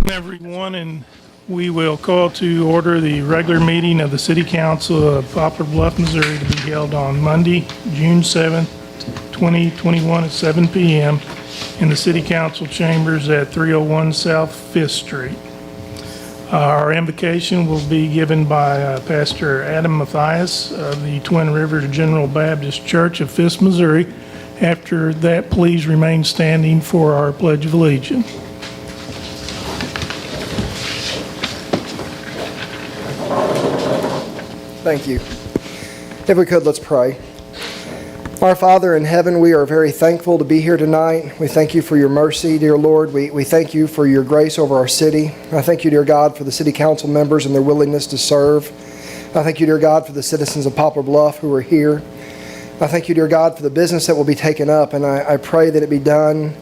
Everyone, and we will call to order the regular meeting of the City Council of Poplar Bluff, Missouri, to be held on Monday, June 7th, 2021 at 7 p.m. in the City Council chambers at 301 South 5th Street. Our invocation will be given by Pastor Adam Matthias of the Twin Rivers General Baptist Church of Fisk, Missouri. After that, please remain standing for our Pledge of Allegiance. Thank you. If we could, let's pray. Our Father in heaven, we are very thankful to be here tonight. We thank you for your mercy, dear Lord. We thank you for your grace over our city. I thank you, dear God, for the city council members and their willingness to serve. I thank you, dear God, for the citizens of Poplar Bluff who are here. I thank you, dear God, for the business that will be taken up, and I pray that it be done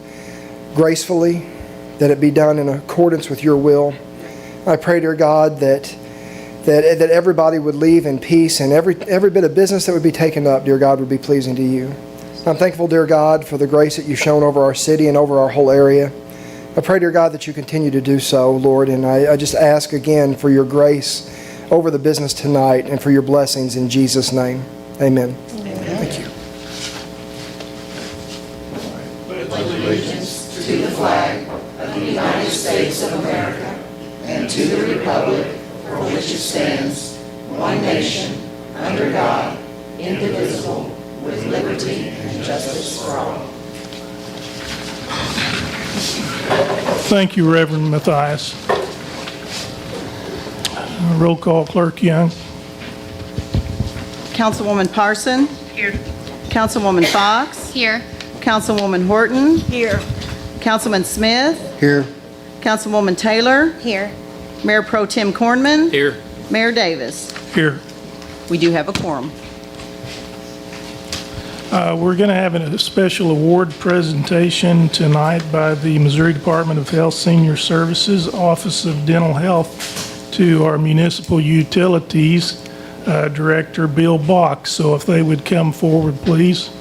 gracefully, that it be done in accordance with your will. I pray, dear God, that everybody would leave in peace, and every bit of business that would be taken up, dear God, would be pleasing to you. I'm thankful, dear God, for the grace that you've shown over our city and over our whole area. I pray, dear God, that you continue to do so, Lord, and I just ask again for your grace over the business tonight and for your blessings in Jesus' name. Amen. Thank you. Pledge allegiance to the flag of the United States of America and to the republic for which it stands, one nation, under God, indivisible, with liberty and justice for all. Thank you, Reverend Matthias. Roll call, Clerk Young. Councilwoman Parson? Here. Councilwoman Fox? Here. Councilwoman Horton? Here. Councilman Smith? Here. Councilwoman Taylor? Here. Mayor Pro Tem Cornman? Here. Mayor Davis? Here. We do have a quorum. We're going to have a special award presentation tonight by the Missouri Department of Health Senior Services Office of Dental Health to our Municipal Utilities Director, Bill Bach. So if they would come forward, please.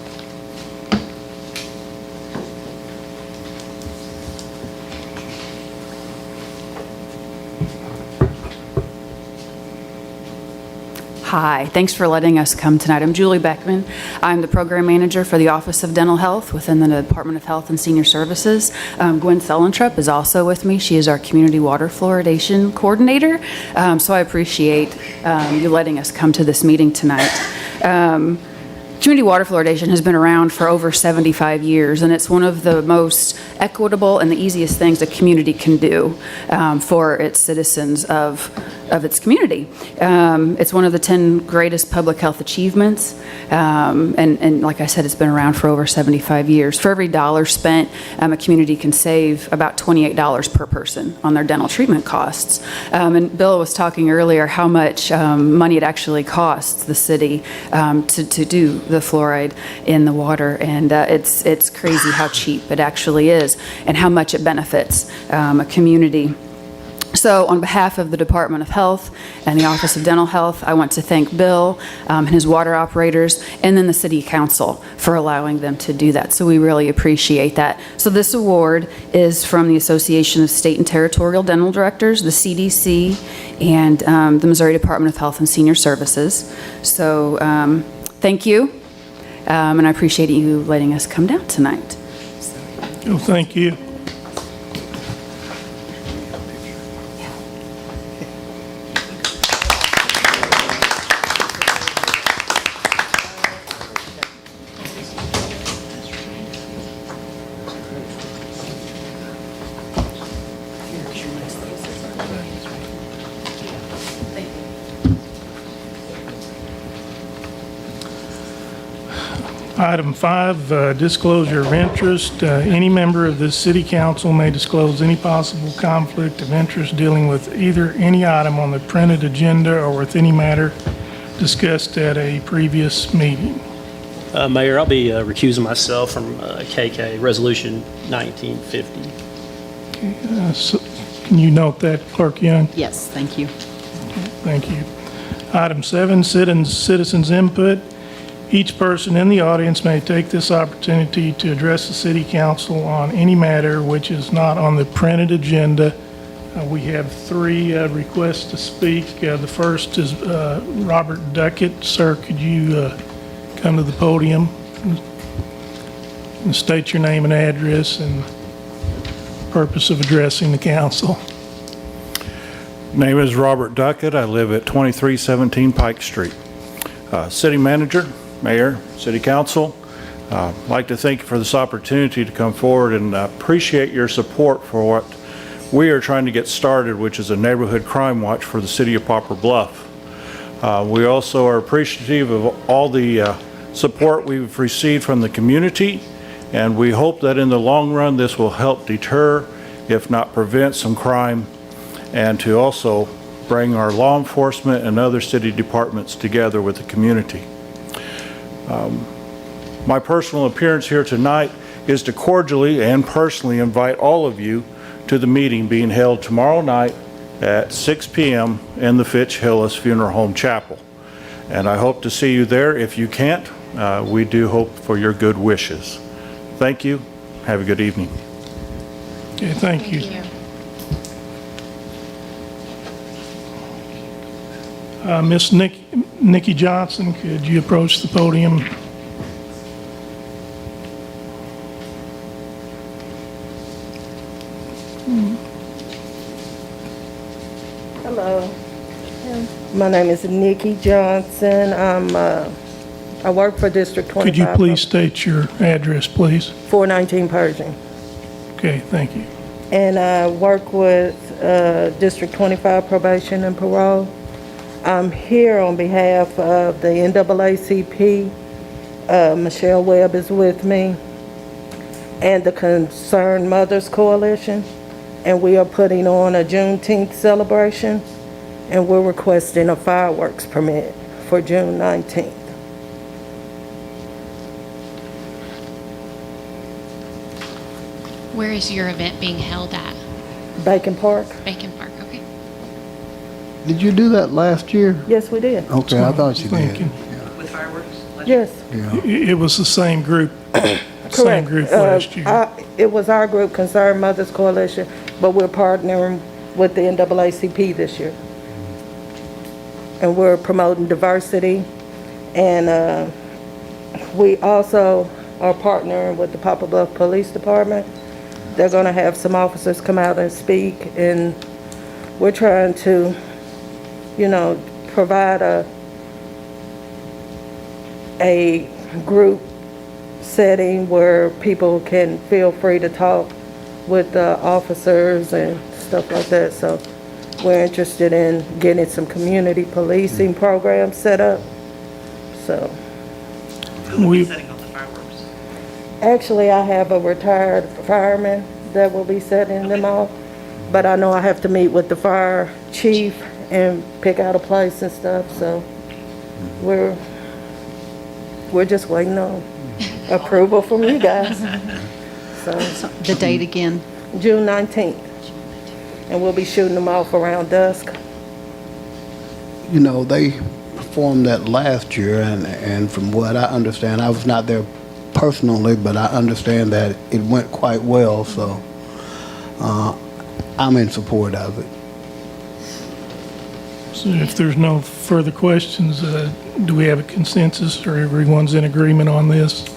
Hi, thanks for letting us come tonight. I'm Julie Beckman. I'm the program manager for the Office of Dental Health within the Department of Health and Senior Services. Gwen Selentrup is also with me. She is our community water fluoridation coordinator. So I appreciate you letting us come to this meeting tonight. Community water fluoridation has been around for over 75 years, and it's one of the most equitable and the easiest things a community can do for its citizens of its community. It's one of the 10 greatest public health achievements, and like I said, it's been around for over 75 years. For every dollar spent, a community can save about $28 per person on their dental treatment costs. And Bill was talking earlier how much money it actually costs the city to do the fluoride in the water, and it's crazy how cheap it actually is and how much it benefits a community. So on behalf of the Department of Health and the Office of Dental Health, I want to thank Bill and his water operators and then the City Council for allowing them to do that. So we really appreciate that. So this award is from the Association of State and Territorial Dental Directors, the CDC, and the Missouri Department of Health and Senior Services. So thank you, and I appreciate you letting us come down tonight. Oh, thank you. Item 5, disclosure of interest. Any member of the City Council may disclose any possible conflict of interest dealing with either any item on the printed agenda or with any matter discussed at a previous meeting. Mayor, I'll be recusing myself from KK Resolution 1950. So can you note that, Clerk Young? Yes, thank you. Thank you. Item 7, citizens input. Each person in the audience may take this opportunity to address the City Council on any matter which is not on the printed agenda We have three requests to speak. The first is Robert Duckett. Sir, could you come to the podium and state your name and address and purpose of addressing the council? Name is Robert Duckett. I live at 2317 Pike Street. City Manager, Mayor, City Council, I'd like to thank you for this opportunity to come forward and appreciate your support for what we are trying to get started, which is a neighborhood crime watch for the city of Poplar Bluff. We also are appreciative of all the support we've received from the community, and we hope that in the long run this will help deter, if not prevent, some crime, and to also bring our law enforcement and other city departments together with the community. My personal appearance here tonight is to cordially and personally invite all of you to the meeting being held tomorrow night at 6 p.m. in the Fitch Hillis Funeral Home Chapel. And I hope to see you there. If you can't, we do hope for your good wishes. Thank you. Have a good evening. Okay, thank you. Miss Nikki Johnson, could you approach the podium? Hello. My name is Nikki Johnson. I work for District 25. Could you please state your address, please? 419 Pershing. Okay, thank you. And I work with District 25 Probation and Parole. I'm here on behalf of the NAACP. Michelle Webb is with me, and the Concerned Mothers Coalition. And we are putting on a Juneteenth celebration, and we're requesting a fireworks permit for June 19th. Where is your event being held at? Bacon Park? Bacon Park, okay. Did you do that last year? Yes, we did. Okay, I thought you did. Thinking. Yes, Yeah. It was the same group, same correct. group last year. It was our group, Concerned Mothers Coalition, but we're partnering with the NAACP this year. And we're promoting diversity. And we also are partnering with the Poplar Bluff Police Department. They're going to have some officers come out and speak, and we're trying to, provide a group setting where people can feel free to talk with the officers and stuff like that. So we're interested in getting some community policing programs set up. So. Who will be setting up the fireworks? Actually, I have a retired fireman that will be setting them off, but I know I have to meet with the fire chief and pick out a place and stuff, so we're just waiting on approval from you guys. So, The date again? June 19th, and we'll be shooting them off around dusk. You know, they performed that last year, and from what I understand, I was not there personally, but I understand that it went quite well, so I'm in support of it. So if there's no further questions, do we have a consensus, or everyone's in agreement on this?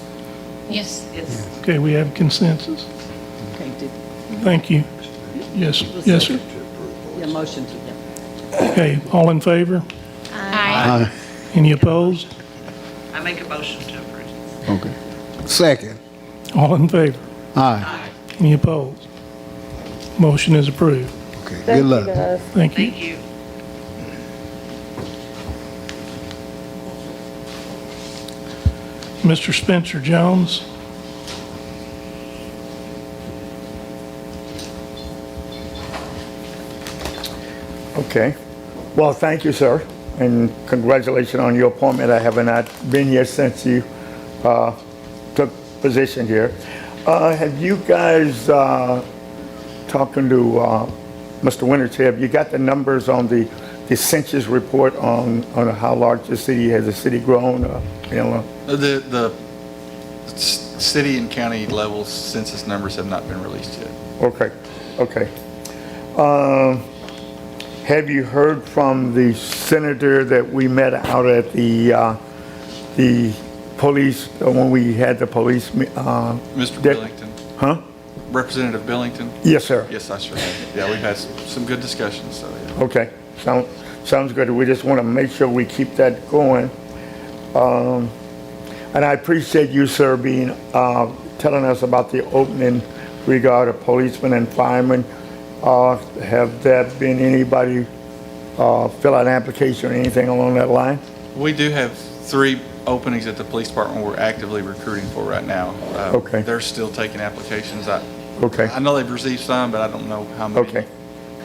Yes. Okay, we have consensus. Okay, Thank you. Yes, yes, sir. yeah, motion to, yeah. Okay, all in favor? Aye. Any opposed? I make a motion to approve. Okay. Second. All in favor? Aye. Any opposed? Motion is approved. Okay, Thank good you, luck. guys. Thank you. Thank you. Mr. Spencer Jones. Okay. Well, thank you, sir, and congratulations on your appointment. I have not been here since you took position here. Have you guys, talking to Mr. Winters here, have you got the numbers on the census report on how large the city has the city grown? The city and county level census numbers have not been released yet. Okay, okay. Have you heard from the senator that we met out at the police, when we had the police? Mr. Billington. Huh? Representative Billington? Yes, sir. Yes, I sure have. Yeah, we've had some good discussions, so yeah. Okay, sounds good. We just want to make sure we keep that going. And I appreciate you, sir, being, telling us about the opening regarding policemen and firemen. Have there been anybody fill out an application or anything along that line? We do have 3 openings at the police department we're actively recruiting for right now. Okay. They're still taking applications. Okay. I know they've received some, but I don't know how many. Okay.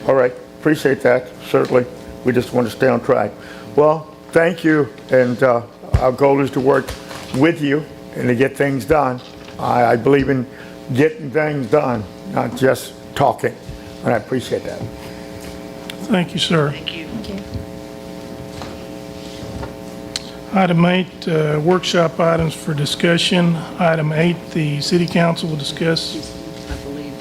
All right. Appreciate that, certainly. We just want to stay on track. Well, thank you, and our goal is to work with you and to get things done. I believe in getting things done, not just talking, and I appreciate that. Thank you, sir. Thank you. Item 8, workshop items for discussion. Item 8, the city council will discuss. I believe.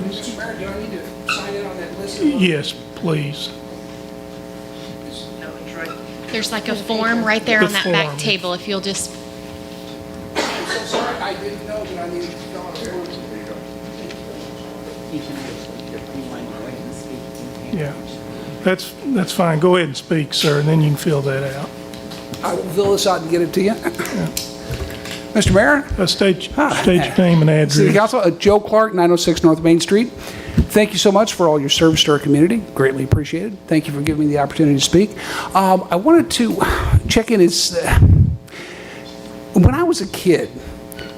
Mr. Mayor, do I need to sign in on that list? Yes, please. No, it's right. There's like a form right there The on that back form. table, if you'll just, I'm so sorry, I didn't know that I needed to fill out a form. You can actually, if you want to go ahead and speak. you can. Yeah, that's fine. Go ahead and speak, sir, and then you can fill that out. I will fill this out and get it to you. Mr. Mayor? State your name and address. City Council, Joe Clark, 906 North Main Street. Thank you so much for all your service to our community. Greatly appreciated. Thank you for giving me the opportunity to speak. I wanted to check in. When I was a kid,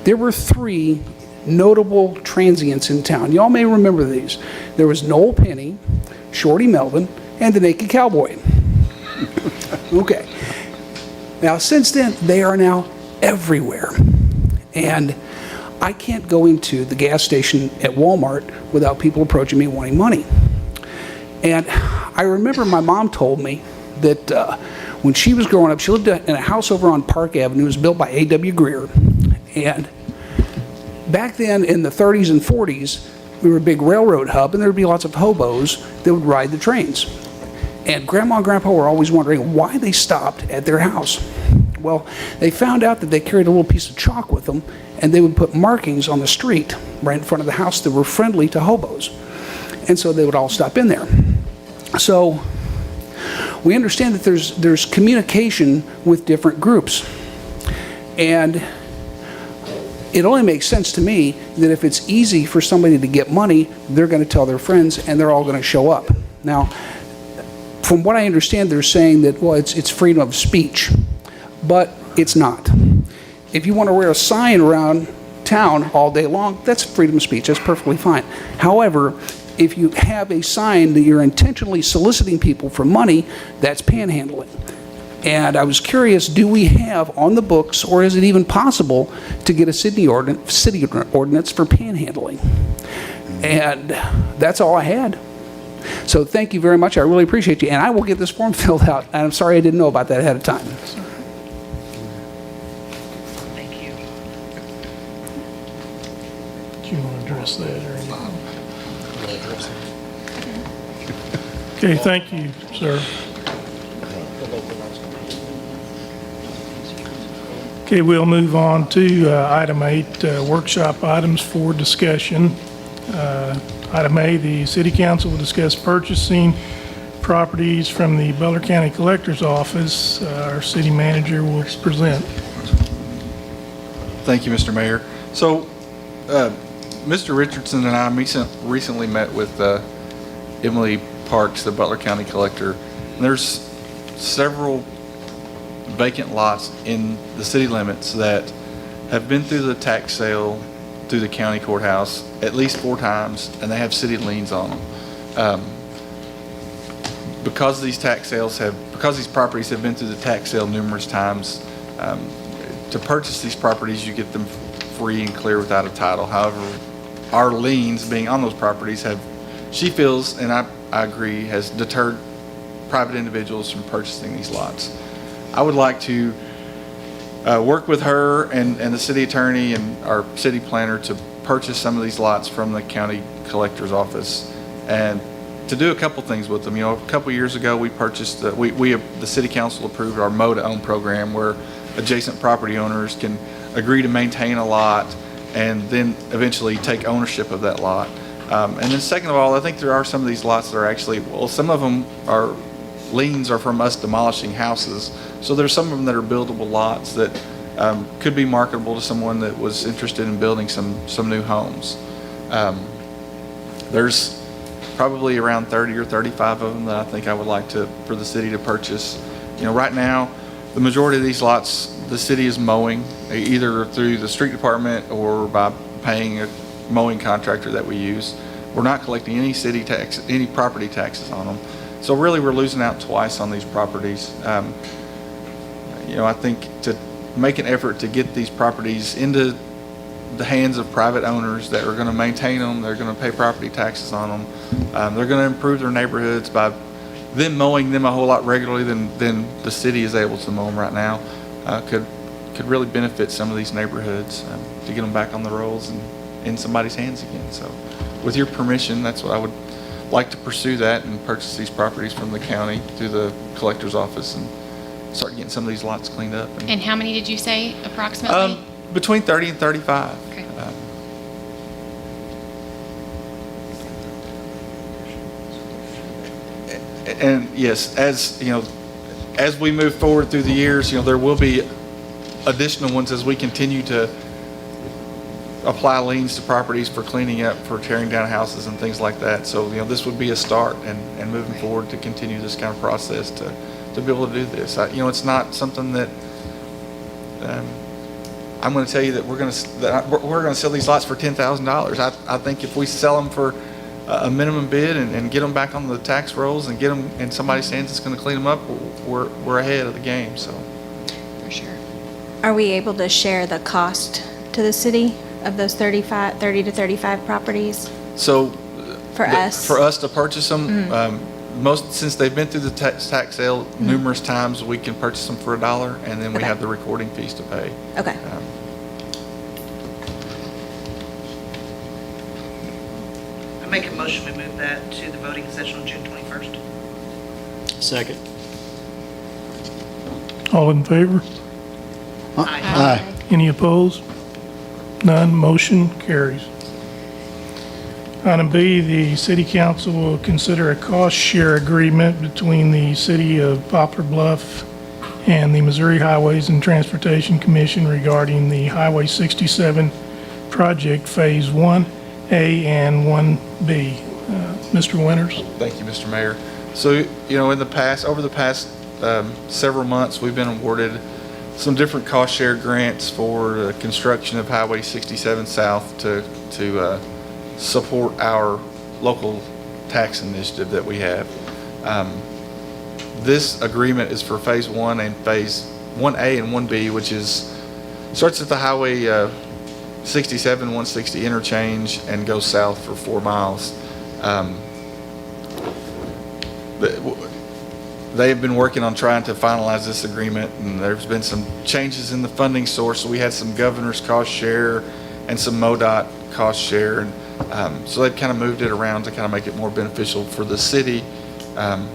there were 3 notable transients in town. Y'all may remember these. There was Noel Penny, Shorty Melvin, and the Naked Cowboy. Okay. Now, since then, they are now everywhere. And I can't go into the gas station at Walmart without people approaching me wanting money. And I remember my mom told me that when she was growing up, she lived in a house over on Park Avenue. It was built by A.W. Greer. And back then, in the 30s and 40s, we were a big railroad hub, and there would be lots of hobos that would ride the trains. And Grandma and Grandpa were always wondering why they stopped at their house. Well, they found out that they carried a little piece of chalk with them, and they would put markings on the street right in front of the house that were friendly to hobos. And so they would all stop in there. So we understand that there's communication with different groups. And it only makes sense to me that if it's easy for somebody to get money, they're going to tell their friends, and they're all going to show up. Now, from what I understand, they're saying that, well, it's freedom of speech, but it's not. If you want to wear a sign around town all day long, that's freedom of speech. That's perfectly fine. However, if you have a sign that you're intentionally soliciting people for money, that's panhandling. And I was curious, do we have on the books, or is it even possible to get a city ordinance for panhandling? And that's all I had. So thank you very much. I really appreciate you. And I will get this form filled out. And I'm sorry I didn't know about that ahead of time. Thank you. Do you want to address that or anything? Okay, thank you, sir. Okay, we'll move on to item 8, workshop items for discussion. Item A, the City Council will discuss purchasing properties from the Butler County Collector's Office. Our city manager will present. Thank you, Mr. Mayor. So, Mr. Richardson and I recently met with Emily Parks, the Butler County Collector. And there's several vacant lots in the city limits that have been through the tax sale through the county courthouse at least 4 times, and they have city liens on them. Because these properties have been through the tax sale numerous times, to purchase these properties, you get them free and clear without a title. However, our liens being on those properties she feels, and I agree, has deterred private individuals from purchasing these lots. I would like to work with her and the city attorney and our city planner to purchase some of these lots from the county collector's office and to do a couple things with them. You know, a couple years ago, we purchased, the city council approved our mow to own program where adjacent property owners can agree to maintain a lot and then eventually take ownership of that lot. And then second of all, I think there are some of these lots that are actually, well, some of them are, liens are from us demolishing houses. So there's some of them that are buildable lots that could be marketable to someone that was interested in building some new homes. There's probably around 30 or 35 of them that I think I would like for the city to purchase. You know, right now, the majority of these lots, the city is mowing, either through the street department or by paying a mowing contractor that we use. We're not collecting any city tax, any property taxes on them. So really, we're losing out twice on these properties. You know, I think to make an effort to get these properties into the hands of private owners that are going to maintain them, they're going to pay property taxes on them, they're going to improve their neighborhoods by them mowing them a whole lot regularly than the city is able to mow them right now, could really benefit some of these neighborhoods to get them back on the rolls and in somebody's hands again. So with your permission, that's what I would like to pursue, that and purchase these properties from the county through the collector's office and start getting some of these lots cleaned up. And how many did you say approximately? Between 30 and 35. Okay. And yes, as you know, as we move forward through the years, you know, there will be additional ones as we continue to apply liens to properties for cleaning up, for tearing down houses and things like that. So, you know, this would be a start and moving forward to continue this kind of process to be able to do this. You know, it's not something that I'm going to tell you that we're going to sell these lots for $10,000. I think if we sell them for a minimum bid and get them back on the tax rolls and get them in somebody's hands that's going to clean them up, we're ahead of the game. So, For sure. Are we able to share the cost to the city of those 30 to 35 properties so for us? For us to purchase them, since they've been through the tax sale numerous times, we can purchase them for $1, and then we have the recording fees to pay. Okay. I make a motion, we move that to the voting session on June 21st. Second. All in favor? Aye. Any opposed? None. Motion carries. Item B, the city council will consider a cost share agreement between the city of Poplar Bluff and the Missouri Highways and Transportation Commission regarding the Highway 67 project Phase 1A and 1B. Mr. Winters? Thank you, Mr. Mayor. So, you know, over the past several months, we've been awarded some different cost share grants for the construction of Highway 67 South to support our local tax initiative that we have. This agreement is for Phase 1 and Phase 1A and 1B, which starts at the Highway 67, 160 interchange and goes south for 4 miles. They've been working on trying to finalize this agreement, and there's been some changes in the funding source. So we had some governor's cost share and some MoDOT cost share, and so they've kind of moved it around to kind of make it more beneficial for the city. And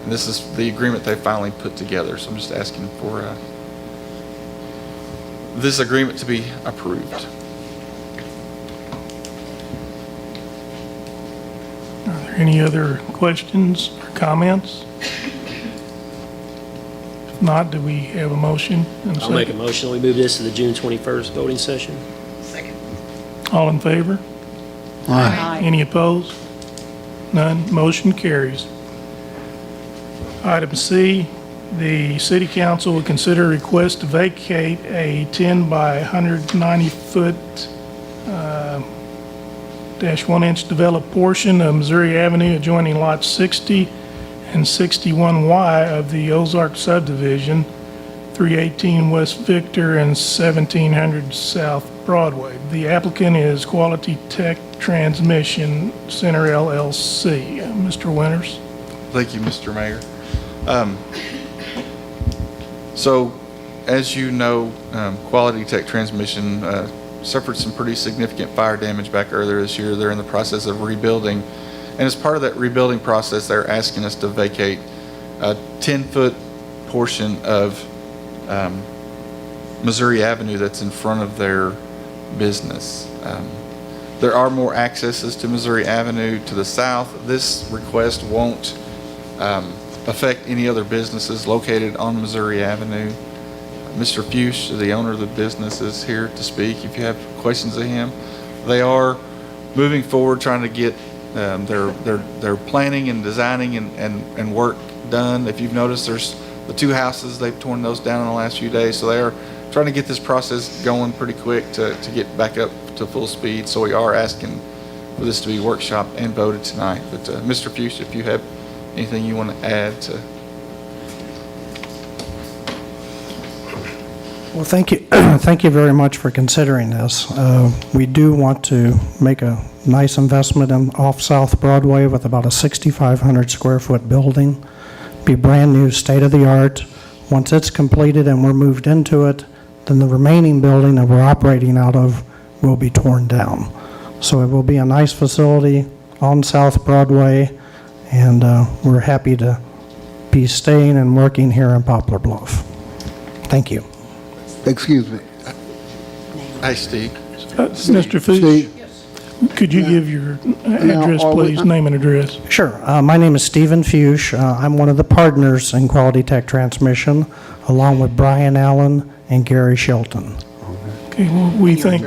this is the agreement they finally put together. So I'm just asking for this agreement to be approved. Are there any other questions or comments? If not, do we have a motion and a I'll make a second? motion, we move this to the June 21st voting session. Second. All in favor? Aye. Any opposed? None. Motion carries. Item C, the city council will consider a request to vacate a 10 by 190 foot -1-inch developed portion of Missouri Avenue adjoining lots 60 and 61Y of the Ozark subdivision, 318 West Victor and 1700 South Broadway. The applicant is Quality Tech Transmission Center LLC. Mr. Winters? Thank you, Mr. Mayor. So as you know, Quality Tech Transmission suffered some pretty significant fire damage back earlier this year. They're in the process of rebuilding. And as part of that rebuilding process, they're asking us to vacate a 10-foot portion of Missouri Avenue that's in front of their business. There are more accesses to Missouri Avenue to the south. This request won't affect any other businesses located on Missouri Avenue. Mr. Fuchs, the owner of the business, is here to speak if you have questions of him. They are moving forward, trying to get their planning and designing and work done. If you've noticed, there's the two houses, they've torn those down in the last few days, so they are trying to get this process going pretty quick to get back up to full speed. So we are asking for this to be workshopped and voted tonight. But Mr. Fuchs, if you have anything you want to add to. Well, thank you. Thank you very much for considering this. We do want to make a nice investment off South Broadway with about a 6,500 square foot building. Be brand new, state of the art. Once it's completed and we're moved into it, then the remaining building that we're operating out of will be torn down. So it will be a nice facility on South Broadway, and we're happy to be staying and working here in Poplar Bluff. Thank you. Excuse me. Hi, Steve. Mr. Fuchs, could you give your address, please, name and address? Sure. My name is Stephen Fuchs. I'm one of the partners in Quality Tech Transmission, along with Brian Allen and Gary Shelton. Okay, well, we think...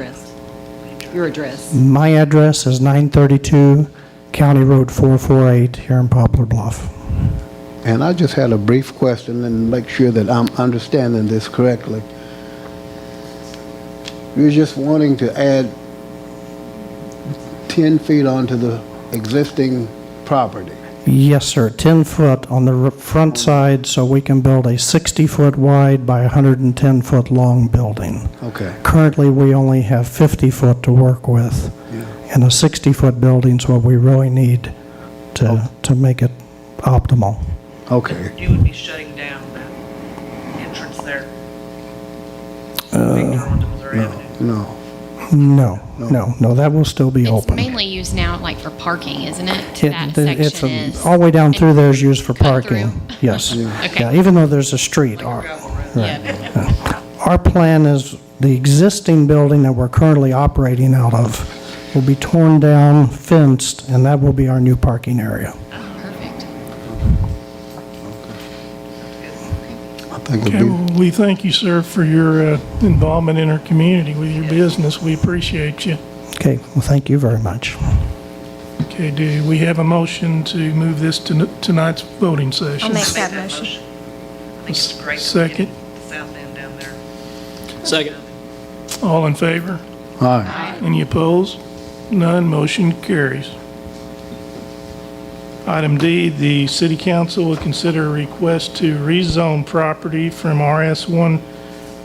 Your address. My address is 932 County Road 448 here in Poplar Bluff. And I just had a brief question and make sure that I'm understanding this correctly. You're just wanting to add 10 feet onto the existing property? Yes, sir. 10 foot on the front side so we can build a 60-foot wide by 110-foot long building. Okay. Currently, we only have 50 foot to work with. Yeah. And a 60-foot building is what we really need to make it optimal. Okay. You would be shutting down that entrance there. Victor onto Missouri Avenue. No, that will still be It's open. mainly used now like for parking, isn't it? That It's section is. all the way down through there is used for parking. through? Yes. Okay. Yeah, even though there's a street. Our plan is the existing building that we're currently operating out of will be torn down, fenced, and that will be our new parking area. Perfect. Okay, well, we thank you, sir, for your involvement in our community with your business. We appreciate you. Okay, well, thank you very much. Okay, do we have a motion to move this to tonight's voting session? I'll make that motion. I think it's great. Second. The south end down there. Second. All in favor? Aye. Any opposed? None, motion carries. Item D, the City Council will consider a request to rezone property from RS1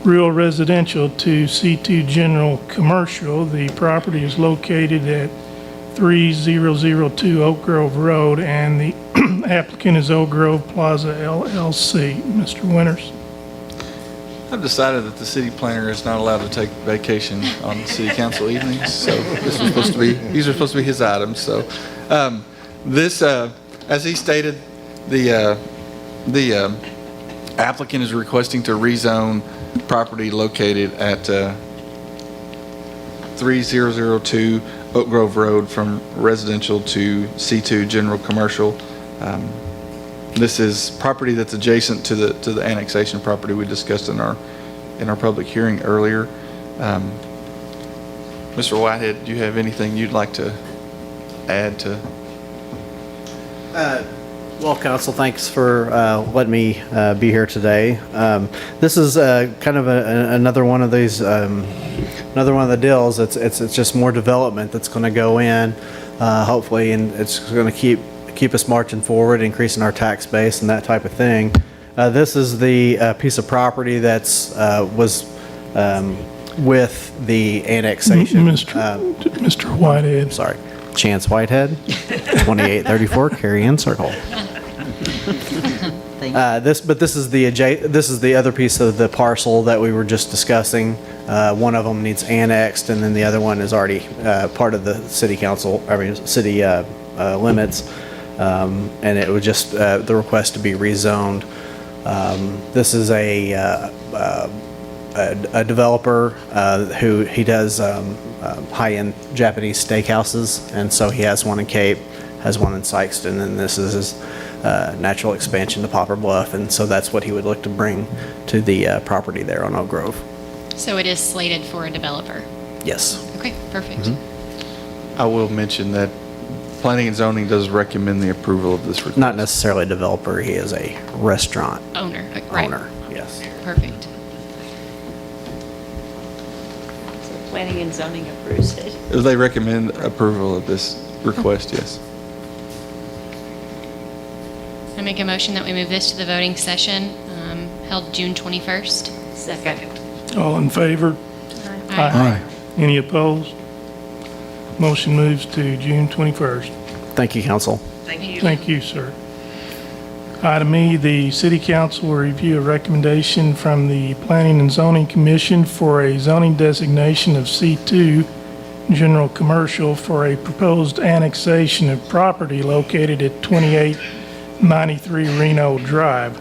Rural Residential to C2 General Commercial. The property is located at 3002 Oak Grove Road, and the applicant is Oak Grove Plaza LLC. Mr. Winters. I've decided that the city planner is not allowed to take vacation on city council evenings, so these are supposed to be his items. So this, as he stated, the applicant is requesting to rezone property located at 3002 Oak Grove Road from residential to C2 General Commercial. This is property that's adjacent to the annexation property we discussed in our public hearing earlier. Mr. Whitehead, do you have anything you'd like to add to? Well, Council, thanks for letting me be here today. This is kind of another one of these, another one of the deals. It's just more development that's going to go in, hopefully, and it's going to keep us marching forward, increasing our tax base and that type of thing. This is the piece of property that's was with the annexation. Mr. Whitehead. Sorry. Chance Whitehead, 2834 Carry-In Circle. thing. This is the other piece of the parcel that we were just discussing. One of them needs annexed, and then the other one is already part of the city council, city limits. And it was just the request to be rezoned. This is a developer who he does high-end Japanese steakhouses, and so he has one in Cape, has one in Sykeston, and this is his natural expansion to Poplar Bluff, and so that's what he would look to bring to the property there on Oak Grove. So it is slated for a developer? Yes. Okay, perfect. Mm-hmm. I will mention that Planning and Zoning does recommend the approval of this request. Not necessarily a developer, he is a restaurant Owner, right. owner, yes. Perfect. Planning and zoning approves it. They recommend approval of this request, yes. I make a motion that we move this to the voting session held June 21st. Second. All in favor? Aye. Any opposed? Motion moves to June 21st. Thank you, council. Thank you. Thank you, sir. Item E, the City Council will review a recommendation from the Planning and Zoning Commission for a zoning designation of C2 General Commercial for a proposed annexation of property located at 2893 Reno Drive.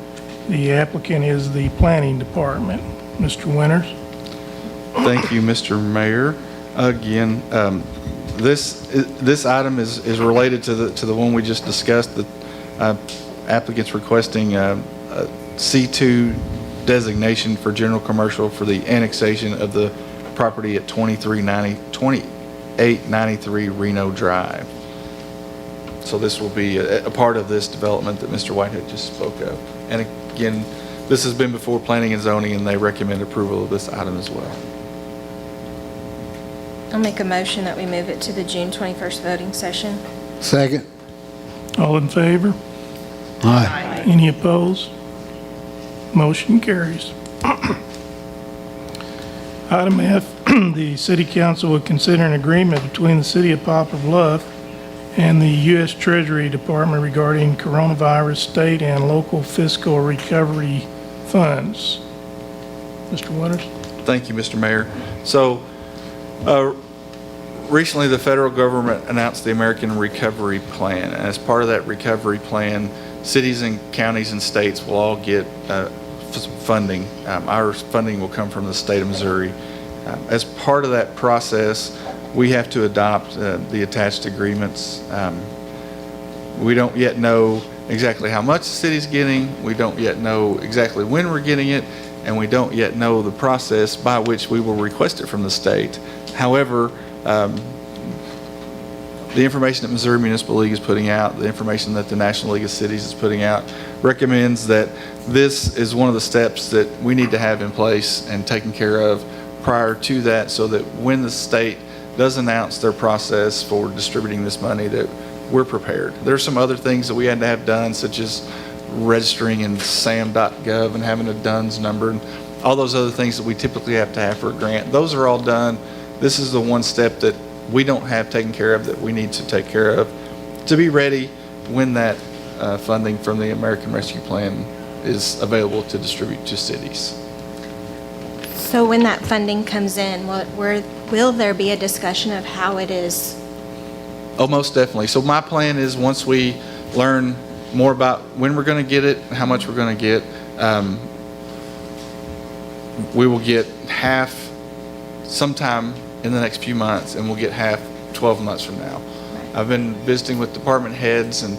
The applicant is the Planning Department. Mr. Winters? Thank you, Mr. Mayor. Again, this item is related to the one we just discussed. The applicant's requesting a C2 designation for general commercial for the annexation of the property at 2893 Reno Drive. So this will be a part of this development that Mr. Whitehead just spoke of. And again, this has been before Planning and Zoning, and they recommend approval of this item as well. I'll make a motion that we move it to the June 21st voting session. Second. All in favor? Aye. Any opposed? Motion carries. Item F, the City Council will consider an agreement between the City of Poplar Bluff and the U.S. Treasury Department regarding coronavirus state and local fiscal recovery funds. Mr. Winters? Thank you, Mr. Mayor. So, recently the federal government announced the American Recovery Plan. And as part of that recovery plan, cities and counties and states will all get funding. Our funding will come from the state of Missouri. As part of that process, we have to adopt the attached agreements. We don't yet know exactly how much the city's getting. We don't yet know exactly when we're getting it, and we don't yet know the process by which we will request it from the state. However, the information that Missouri Municipal League is putting out, the information that the National League of Cities is putting out, recommends that this is one of the steps that we need to have in place and taken care of prior to that, so that when the state does announce their process for distributing this money, that we're prepared. There's some other things that we had to have done, such as registering in sam.gov and having a DUNS number and all those other things that we typically have to have for a grant. Those are all done. This is the one step that we don't have taken care of that we need to take care of to be ready when that funding from the American Rescue Plan is available to distribute to cities. So when that funding comes in, will there be a discussion of how it is? Oh, most definitely. So my plan is, once we learn more about when we're going to get it, how much we're going to get, we will get half sometime in the next few months, and we'll get half 12 months from now. I've been visiting with department heads, and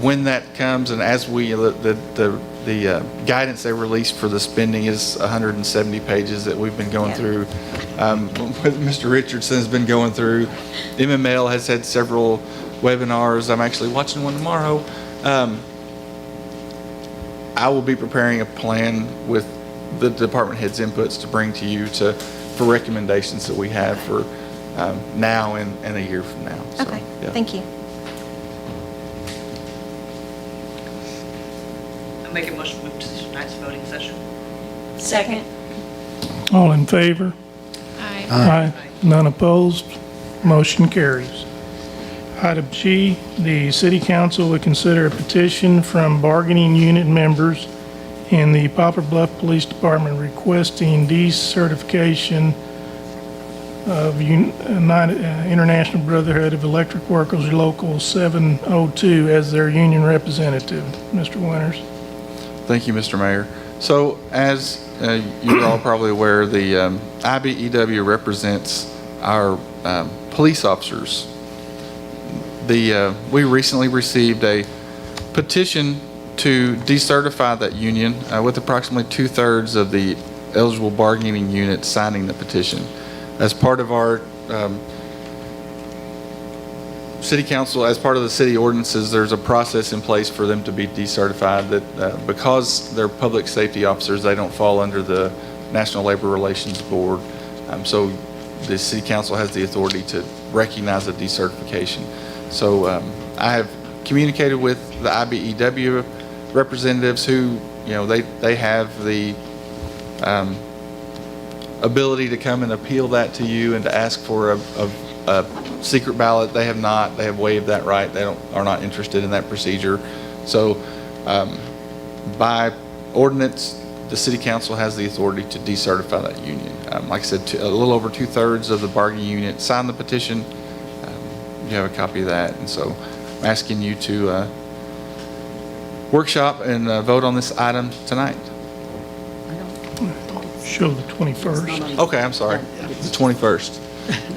when that comes, and as we, the guidance they released for the spending is 170 pages that we've been going through. Mr. Richardson has been going through. MML has had several webinars. I'm actually watching one tomorrow. I will be preparing a plan with the department heads' inputs to bring to you for recommendations that we have for now and a year from now. So, Okay, yeah. thank you. I make a motion to move to tonight's voting session. Second. All in favor? Aye. Aye. None opposed? Motion carries. Item G, the city council will consider a petition from bargaining unit members in the Poplar Bluff Police Department requesting decertification of International Brotherhood of Electric Workers Local 702 as their union representative. Mr. Winters. Thank you, Mr. Mayor. So as you're all probably aware, the IBEW represents our police officers. We recently received a petition to decertify that union with approximately 2/3 of the eligible bargaining unit signing the petition. As part of our city council, as part of the city ordinances, there's a process in place for them to be decertified that because they're public safety officers, they don't fall under the National Labor Relations Board. So the city council has the authority to recognize a decertification. So I have communicated with the IBEW representatives who, they have the ability to come and appeal that to you and to ask for a secret ballot. They have not. They have waived that right. They are not interested in that procedure. So by ordinance, the city council has the authority to decertify that union. Like I said, a little over 2/3 of the bargaining unit signed the petition. You have a copy of that. And so I'm asking you to workshop and vote on this item tonight. Show the 21st. Okay, I'm sorry. The 21st.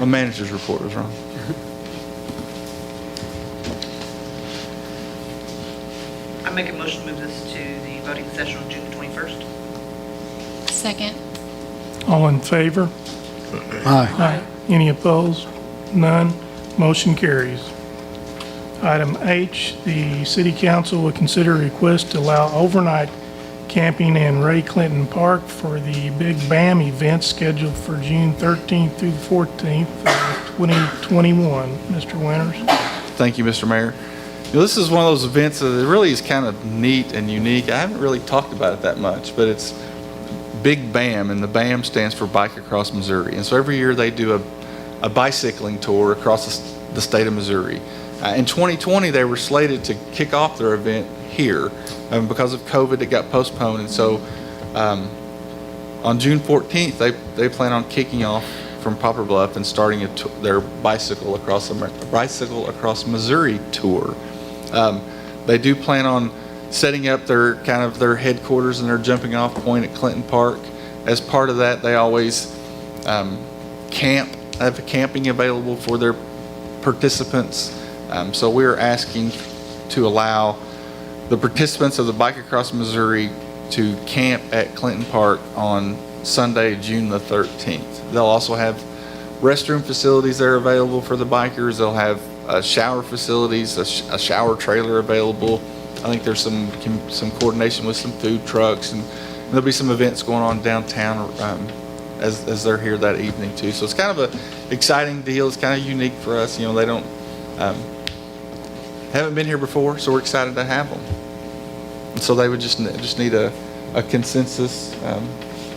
My manager's report was wrong. I make a motion to move this to the voting session on June 21st. Second. All in favor? Aye. Any opposed? None. Motion carries. Item H, the city council will consider a request to allow overnight camping in Ray Clinton Park for the Big BAM event scheduled for June 13th through the 14th of 2021. Mr. Winters. Thank you, Mr. Mayor. This is one of those events that really is kind of neat and unique. I haven't really talked about it that much, but it's Big BAM, and the BAM stands for Bike Across Missouri. And so every year they do a bicycling tour across the state of Missouri. In 2020, they were slated to kick off their event here. Because of COVID, it got postponed. And so on June 14th, they plan on kicking off from Poplar Bluff and starting their Bicycle Across Missouri tour. They do plan on setting up their headquarters and their jumping off point at Clinton Park. As part of that, they always have camping available for their participants. So we're asking to allow the participants of the Bike Across Missouri to camp at Clinton Park on Sunday, June the 13th. They'll also have restroom facilities that are available for the bikers. They'll have shower facilities, a shower trailer available. I think there's some coordination with some food trucks, and there'll be some events going on downtown as they're here that evening too. So it's kind of an exciting deal. It's kind of unique for us. They don't haven't been here before, so we're excited to have them. And so they would just need a consensus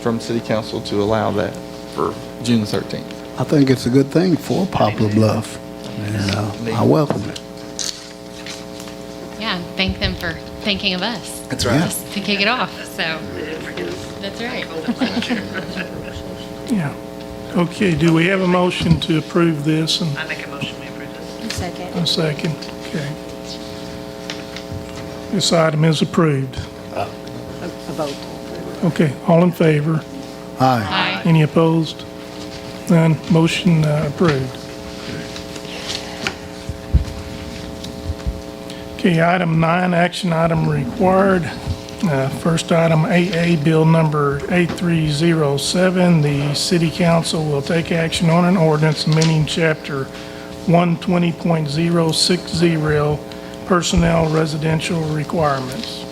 from City Council to allow that for June the 13th. I think it's a good thing for Poplar Bluff, and I welcome it. Yeah, thank them for thinking of us. That's right. To kick it off, so. That's right. Yeah. Okay, do we have a motion to approve this? I make a motion we approve this. Second. A second. Okay. This item is approved. A vote. Okay, all in favor? Aye. Aye. Any opposed? None. Motion approved. Okay, item 9, action item required. First item, AA Bill number 8307. The City Council will take action on an ordinance amending Chapter 120.060 Personnel Residential Requirements.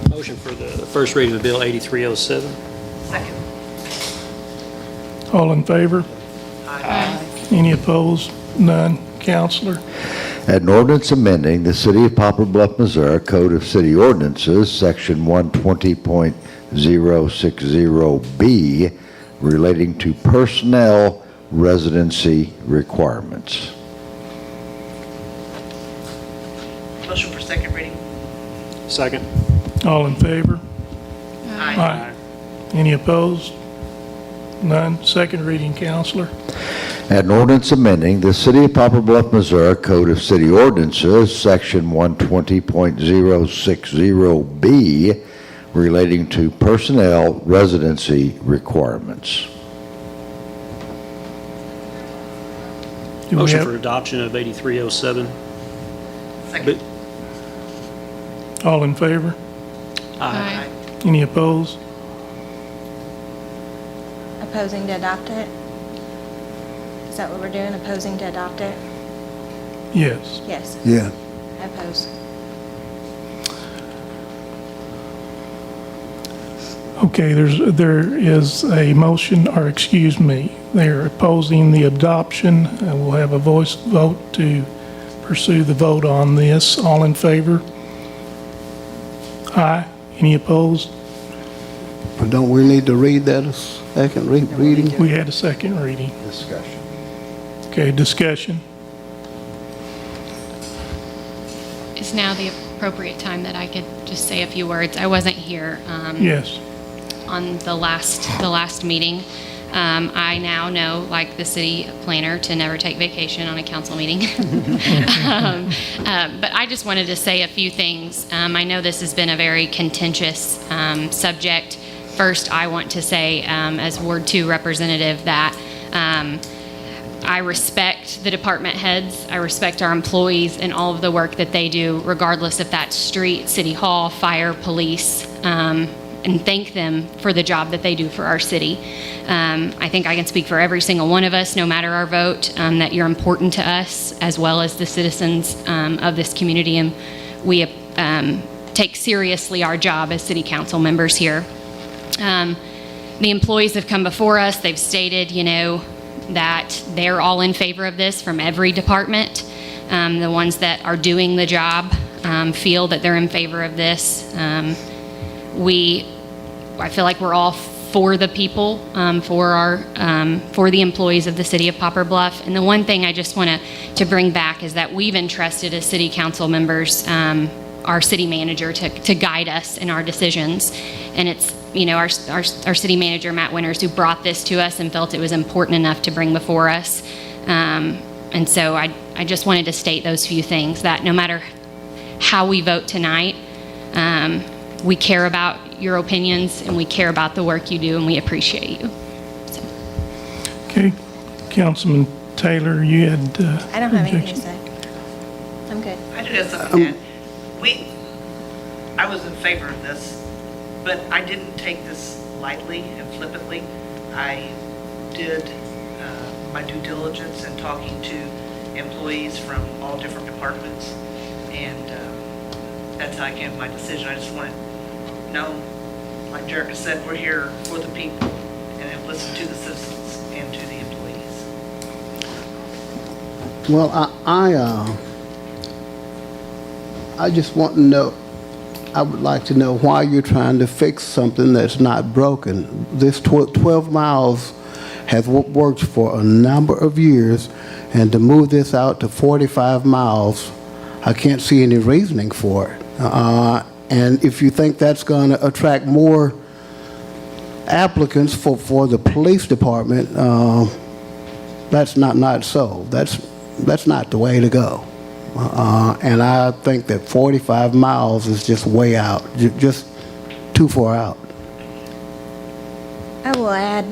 Motion for the first reading of Bill 8307. Second. All in favor? Aye. Any opposed? None. Counselor? An ordinance amending the City of Poplar Bluff, Missouri Code of City Ordinances, Section 120.060B, relating to personnel residency requirements. Motion for second reading. Second. All in favor? Aye. Any opposed? None. Second reading, Counselor. An ordinance amending the City of Poplar Bluff, Missouri Code of City Ordinances, Section 120.060B, relating to personnel residency requirements. Do we Motion have- for adoption of 8307. Second. All in favor? Aye. Any opposed? Opposing to adopt it? Is that what we're doing, opposing to adopt it? Yes. Yes, Yeah. I oppose. Okay, there is a motion, or excuse me, they're opposing the adoption. We'll have a voice vote to pursue the vote on this. All in favor? Aye. Any opposed? But don't we need to read that a second reading? We had a second reading. Discussion. Okay, discussion. Is now the appropriate time that I could just say a few words? I wasn't here. Yes. On the last meeting. I now know, like the city planner, to never take vacation on a council meeting. But I just wanted to say a few things. I know this has been a very contentious subject. First, I want to say, as Ward 2 representative, that I respect the department heads. I respect our employees and all of the work that they do, regardless if that's street, city hall, fire, police, and thank them for the job that they do for our city. I think I can speak for every single one of us, no matter our vote, that you're important to us as well as the citizens of this community, and we take seriously our job as city council members here. The employees have come before us. They've stated, that they're all in favor of this from every department. The ones that are doing the job feel that they're in favor of this. I feel like we're all for the people, for the employees of the city of Poplar Bluff. And the one thing I just want to bring back is that we've entrusted as city council members our city manager to guide us in our decisions. And it's our city manager, Matt Winters, who brought this to us and felt it was important enough to bring before us. And so I just wanted to state those few things, that no matter how we vote tonight, we care about your opinions and we care about the work you do, and we appreciate you. So. Okay, Councilman Taylor, you had I don't have anything to objection? say. I'm good. I do have something to add. I was in favor of this, but I didn't take this lightly and flippantly. I did my due diligence in talking to employees from all different departments, and that's how I came to my decision. I just want to know, like Jerica said, we're here for the people, and have listened to the citizens and to the employees. Well, I just want to know, I would like to know why you're trying to fix something that's not broken. This 12 miles has worked for a number of years, and to move this out to 45 miles, I can't see any reasoning for it. And if you think that's going to attract more applicants for the police department, that's not so. That's not the way to go. And I think that 45 miles is just way out, just too far out. I will add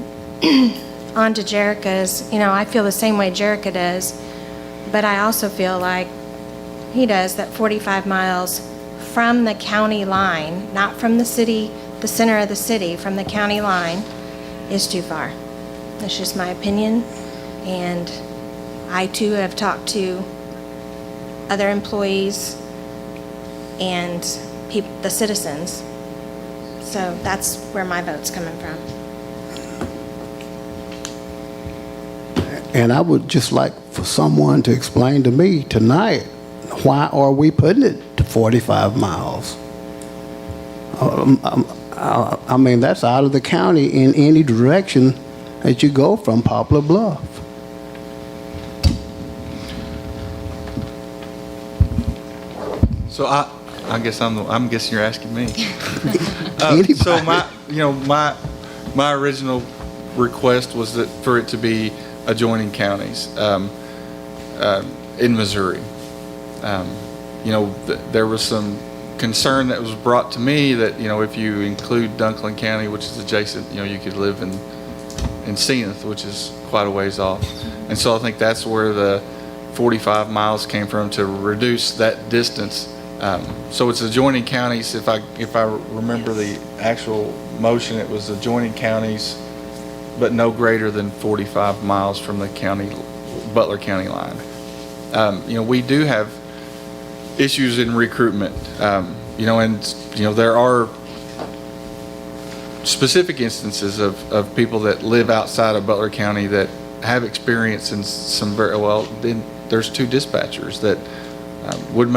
on to Jerica's, I feel the same way Jerica does, but I also feel like he does, that 45 miles from the county line, not from the city, the center of the city, from the county line, is too far. That's just my opinion. And I too have talked to other employees and the citizens. So that's where my vote's coming from. And I would just like for someone to explain to me tonight, why are we putting it to 45 miles? I mean, that's out of the county in any direction that you go from Poplar Bluff. So I guess I'm guessing you're asking me. So my original request was that for it to be adjoining counties in Missouri. There was some concern that was brought to me that, if you include Dunklin County, which is adjacent, you could live in Zenith, which is quite a ways off. And so I think that's where the 45 miles came from, to reduce that distance. So it's adjoining counties. If I remember the actual motion, it was adjoining counties, but no greater than 45 miles from the Butler County line. We do have issues in recruitment, there are specific instances of people that live outside of Butler County that have experience in some then there's 2 dispatchers that would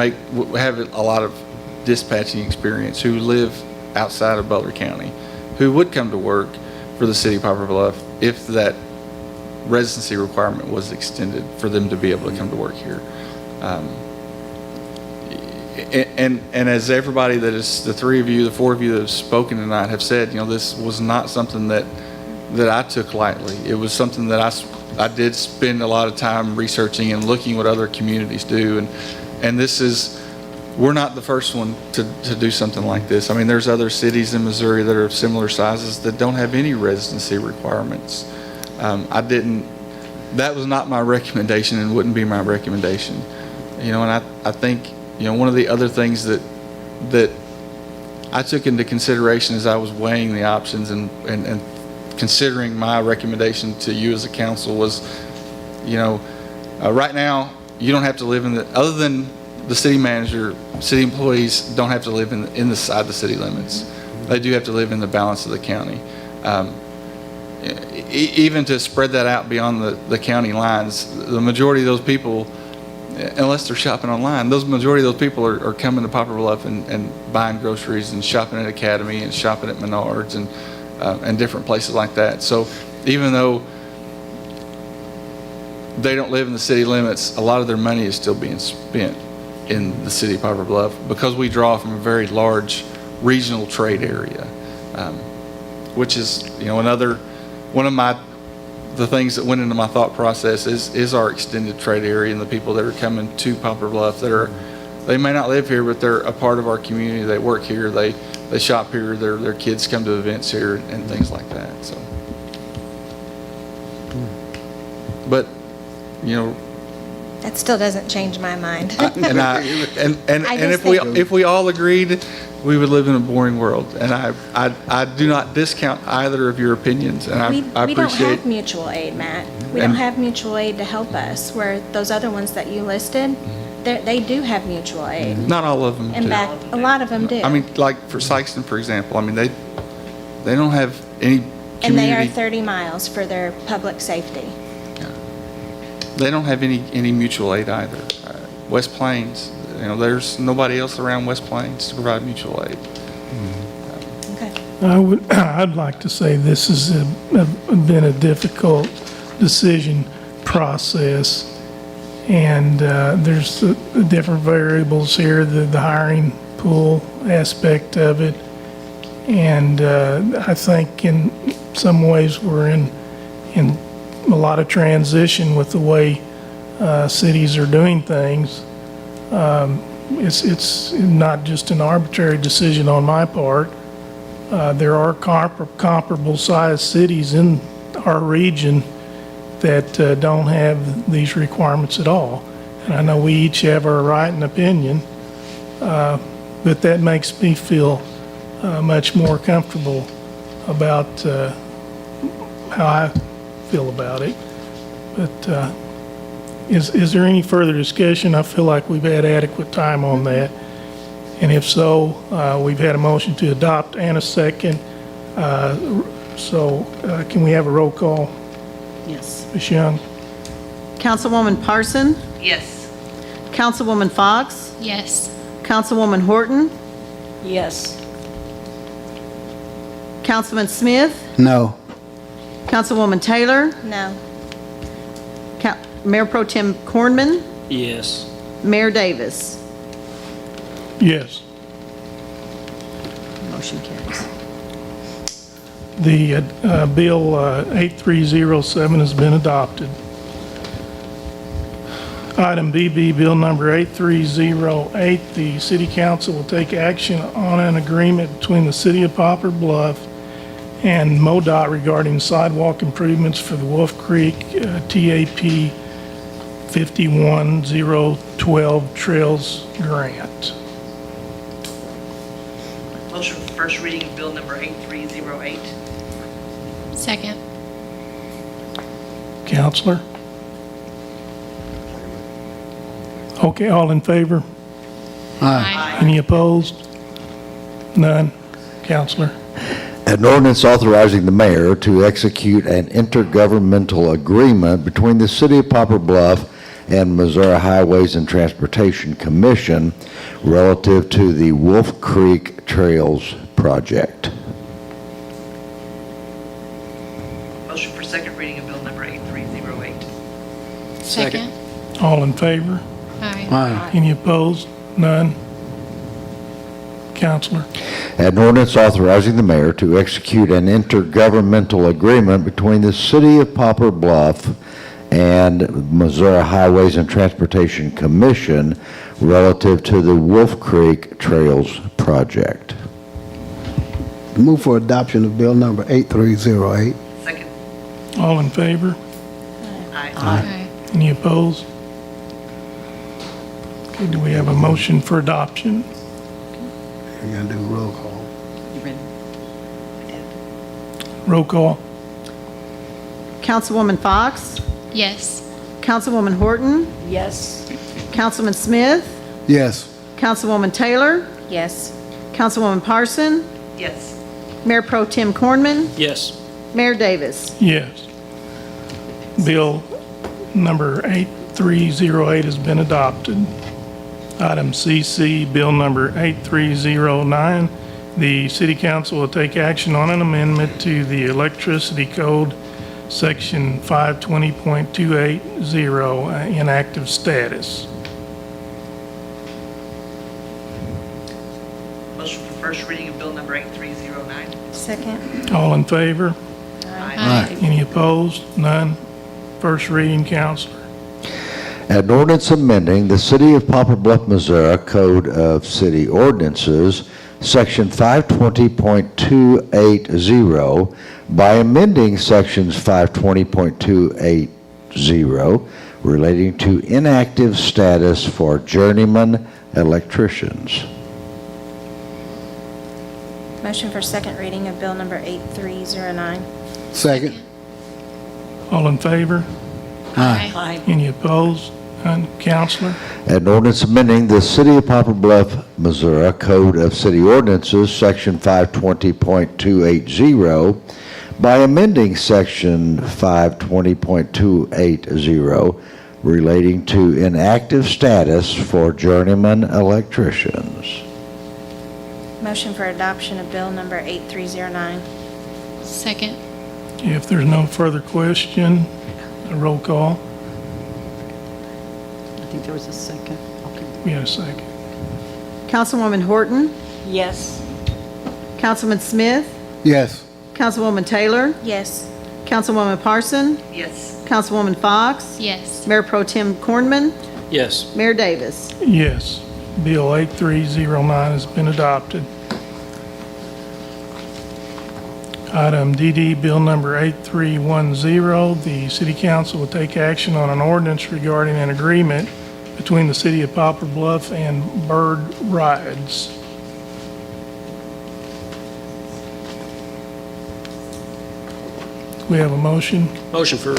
have a lot of dispatching experience who live outside of Butler County, who would come to work for the city of Poplar Bluff if that residency requirement was extended for them to be able to come to work here. And as everybody that is, the 3 of you, the 4 of you that have spoken tonight have said, this was not something that I took lightly. It was something that I did spend a lot of time researching and looking what other communities do. And we're not the first one to do something like this. I mean, there's other cities in Missouri that are of similar sizes that don't have any residency requirements. That was not my recommendation and wouldn't be my recommendation. And I think, one of the other things that I took into consideration as I was weighing the options and considering my recommendation to you as a council was, right now, you don't have to live other than the city manager, city employees don't have to live inside the city limits. They do have to live in the balance of the county. Even to spread that out beyond the county lines, the majority of those people, unless they're shopping online, majority of those people are coming to Poplar Bluff and buying groceries and shopping at Academy and shopping at Menards and different places like that. So even though they don't live in the city limits, a lot of their money is still being spent in the city of Poplar Bluff because we draw from a very large regional trade area, which is another one of the things that went into my thought process is our extended trade area and the people that are coming to Poplar Bluff they may not live here, but they're a part of our community. They work here, they shop here, their kids come to events here and things like that. So, but That still doesn't change my mind. if we all agreed, we would live in a boring world. And I do not discount either of your opinions. And I appreciate. We don't have mutual aid, Matt. We don't have mutual aid to help us. Where those other ones that you listed, they do have mutual aid. Not all of them do. A lot of them do. I mean, like for Sykeston, for example. I mean, they don't have any community. And they are 30 miles for their public safety. They don't have any mutual aid either. West Plains, there's nobody else around West Plains to provide mutual aid. Okay. I'd like to say this has been a difficult decision process, and there's different variables here, the hiring pool aspect of it, and I think in some ways we're in a lot of transition with the way cities are doing things. It's not just an arbitrary decision on my part. There are comparable sized cities in our region that don't have these requirements at all. And I know we each have our right and opinion, but that makes me feel much more comfortable about how I feel about it. But is there any further discussion? I feel like we've had adequate time on that. And if so, we've had a motion to adopt and a second. Can we have a roll call? Yes. Ms. Young? Councilwoman Parson? Yes. Councilwoman Fox? Yes. Councilwoman Horton? Yes. Councilman Smith? No. Councilwoman Taylor? No. Mayor Pro Tem Cornman? Yes. Mayor Davis? Yes. Motion carries. The Bill 8307 has been adopted. Item BB, Bill number 8308, the City Council will take action on an agreement between the City of Poplar Bluff and MoDOT regarding sidewalk improvements for the Wolf Creek TAP 51012 Trails Grant. Motion for first reading of bill number 8308. Second. Counselor? Okay, all in favor? Aye. Any opposed? None. Counselor? An ordinance authorizing the mayor to execute an intergovernmental agreement between the City of Poplar Bluff and Missouri Highways and Transportation Commission relative to the Wolf Creek Trails project. Motion for second reading of bill number 8308. Second. All in favor? Aye. Any opposed? None. Counselor? An ordinance authorizing the mayor to execute an intergovernmental agreement between the City of Poplar Bluff and Missouri Highways and Transportation Commission relative to the Wolf Creek Trails project. Move for adoption of bill number 8308. Second. All in favor? Aye. Any opposed? Okay, do we have a motion for adoption? You're going to do roll call. You ready? Roll call. Councilwoman Fox, Yes. Councilwoman Horton, Yes. Councilman Smith, Yes. Councilwoman Taylor, Yes. Councilwoman Parson, Yes. Mayor Pro Tem Cornman, Yes. Mayor Davis. Yes. Bill number 8308 has been adopted. Item CC, Bill number 8309, the City Council will take action on an amendment to the Electricity Code, Section 520.280, inactive status. Motion for first reading of bill number 8309. Second. All in favor? Aye. Any opposed? None. First reading, Counselor. An ordinance amending the City of Poplar Bluff, Missouri Code of City Ordinances, Section 520.280, by amending Sections 520.280 relating to inactive status for journeyman electricians. Motion for second reading of bill number 8309. Second. All in favor? Aye. Aye. Any opposed? None. Counselor? An ordinance amending the City of Poplar Bluff, Missouri Code of City Ordinances, Section 520.280, by amending Section 520.280 relating to inactive status for journeyman electricians. Motion for adoption of bill number 8309. Second. If there's no further question, a roll call. I think there was a second. Okay. We have a second. Councilwoman Horton, Yes. Councilman Smith, Yes. Councilwoman Taylor, Yes. Councilwoman Parson, Yes. Councilwoman Fox, Yes. Mayor Pro Tem Cornman, Yes. Mayor Davis. Yes. Bill 8309 has been adopted. Item DD, Bill number 8310, the City Council will take action on an ordinance regarding an agreement between the City of Poplar Bluff and Bird Rides. We have a motion. Motion for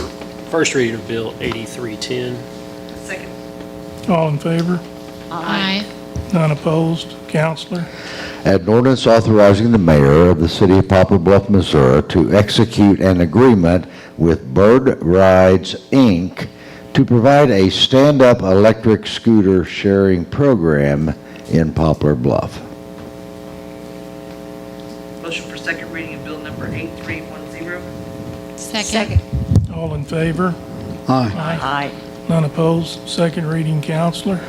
first reading of Bill 8310. Second. All in favor? Aye. None opposed? Counselor? An ordinance authorizing the mayor of the City of Poplar Bluff, Missouri to execute an agreement with Bird Rides, Inc. to provide a stand-up electric scooter sharing program in Poplar Bluff. Motion for second reading of bill number 8310. Second. All in favor? Aye. Aye. None opposed? Second reading, Counselor?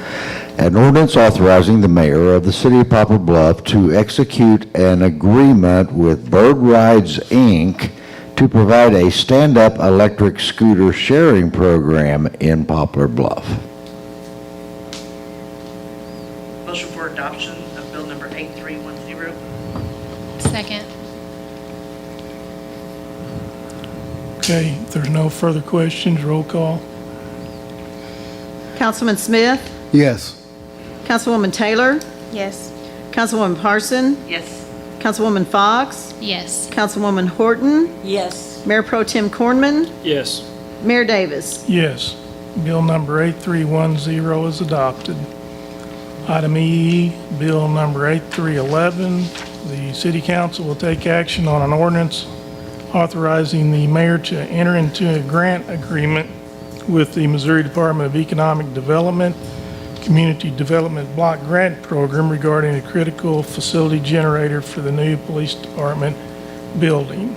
An ordinance authorizing the mayor of the city of Poplar Bluff to execute an agreement with Bird Rides, Inc. to provide a stand-up electric scooter sharing program in Poplar Bluff. Motion for adoption of bill number 8310. Second. Okay, if there's no further questions, roll call. Councilman Smith? Yes. Councilwoman Taylor? Yes. Councilwoman Parson? Yes. Councilwoman Fox? Yes. Councilwoman Horton? Yes. Mayor Pro Tem Cornman? Yes. Mayor Davis? Yes. Bill number 8310 is adopted. Item E, bill number 8311. The city council will take action on an ordinance authorizing the mayor to enter into a grant agreement with the Missouri Department of Economic Development Community Development Block Grant Program regarding a critical facility generator for the new police department building.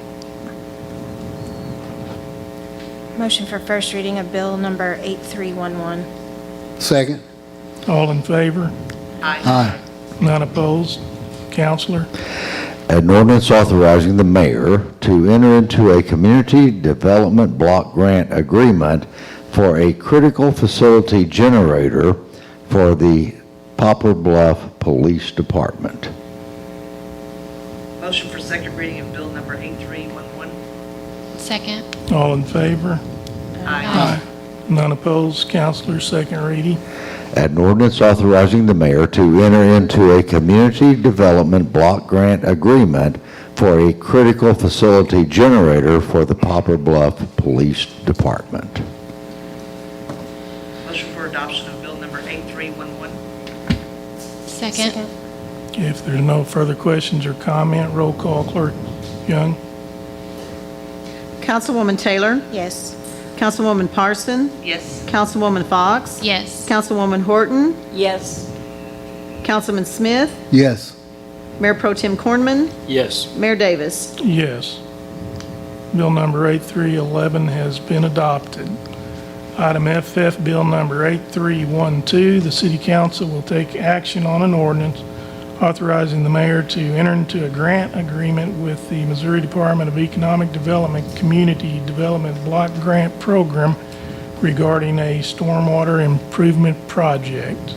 Motion for first reading of bill number 8311. Second. All in favor? Aye. None opposed? Counselor? An ordinance authorizing the mayor to enter into a community development block grant agreement for a critical facility generator for the Poplar Bluff Police Department. Motion for second reading of bill number 8311. Second. All in favor? Aye. None opposed? Counselor, second reading. An ordinance authorizing the mayor to enter into a community development block grant agreement for a critical facility generator for the Poplar Bluff Police Department. Motion for adoption of bill number 8311. Second. If there's no further questions or comment, roll call, Clerk Young. Councilwoman Taylor? Yes. Councilwoman Parson? Yes. Councilwoman Fox? Yes. Councilwoman Horton? Yes. Councilman Smith? Yes. Mayor Pro Tem Cornman? Yes. Mayor Davis? Yes. Bill number 8311 has been adopted. Item FF, bill number 8312, the city council will take action on an ordinance authorizing the mayor to enter into a grant agreement with the Missouri Department of Economic Development Community Development Block Grant Program regarding a stormwater improvement project.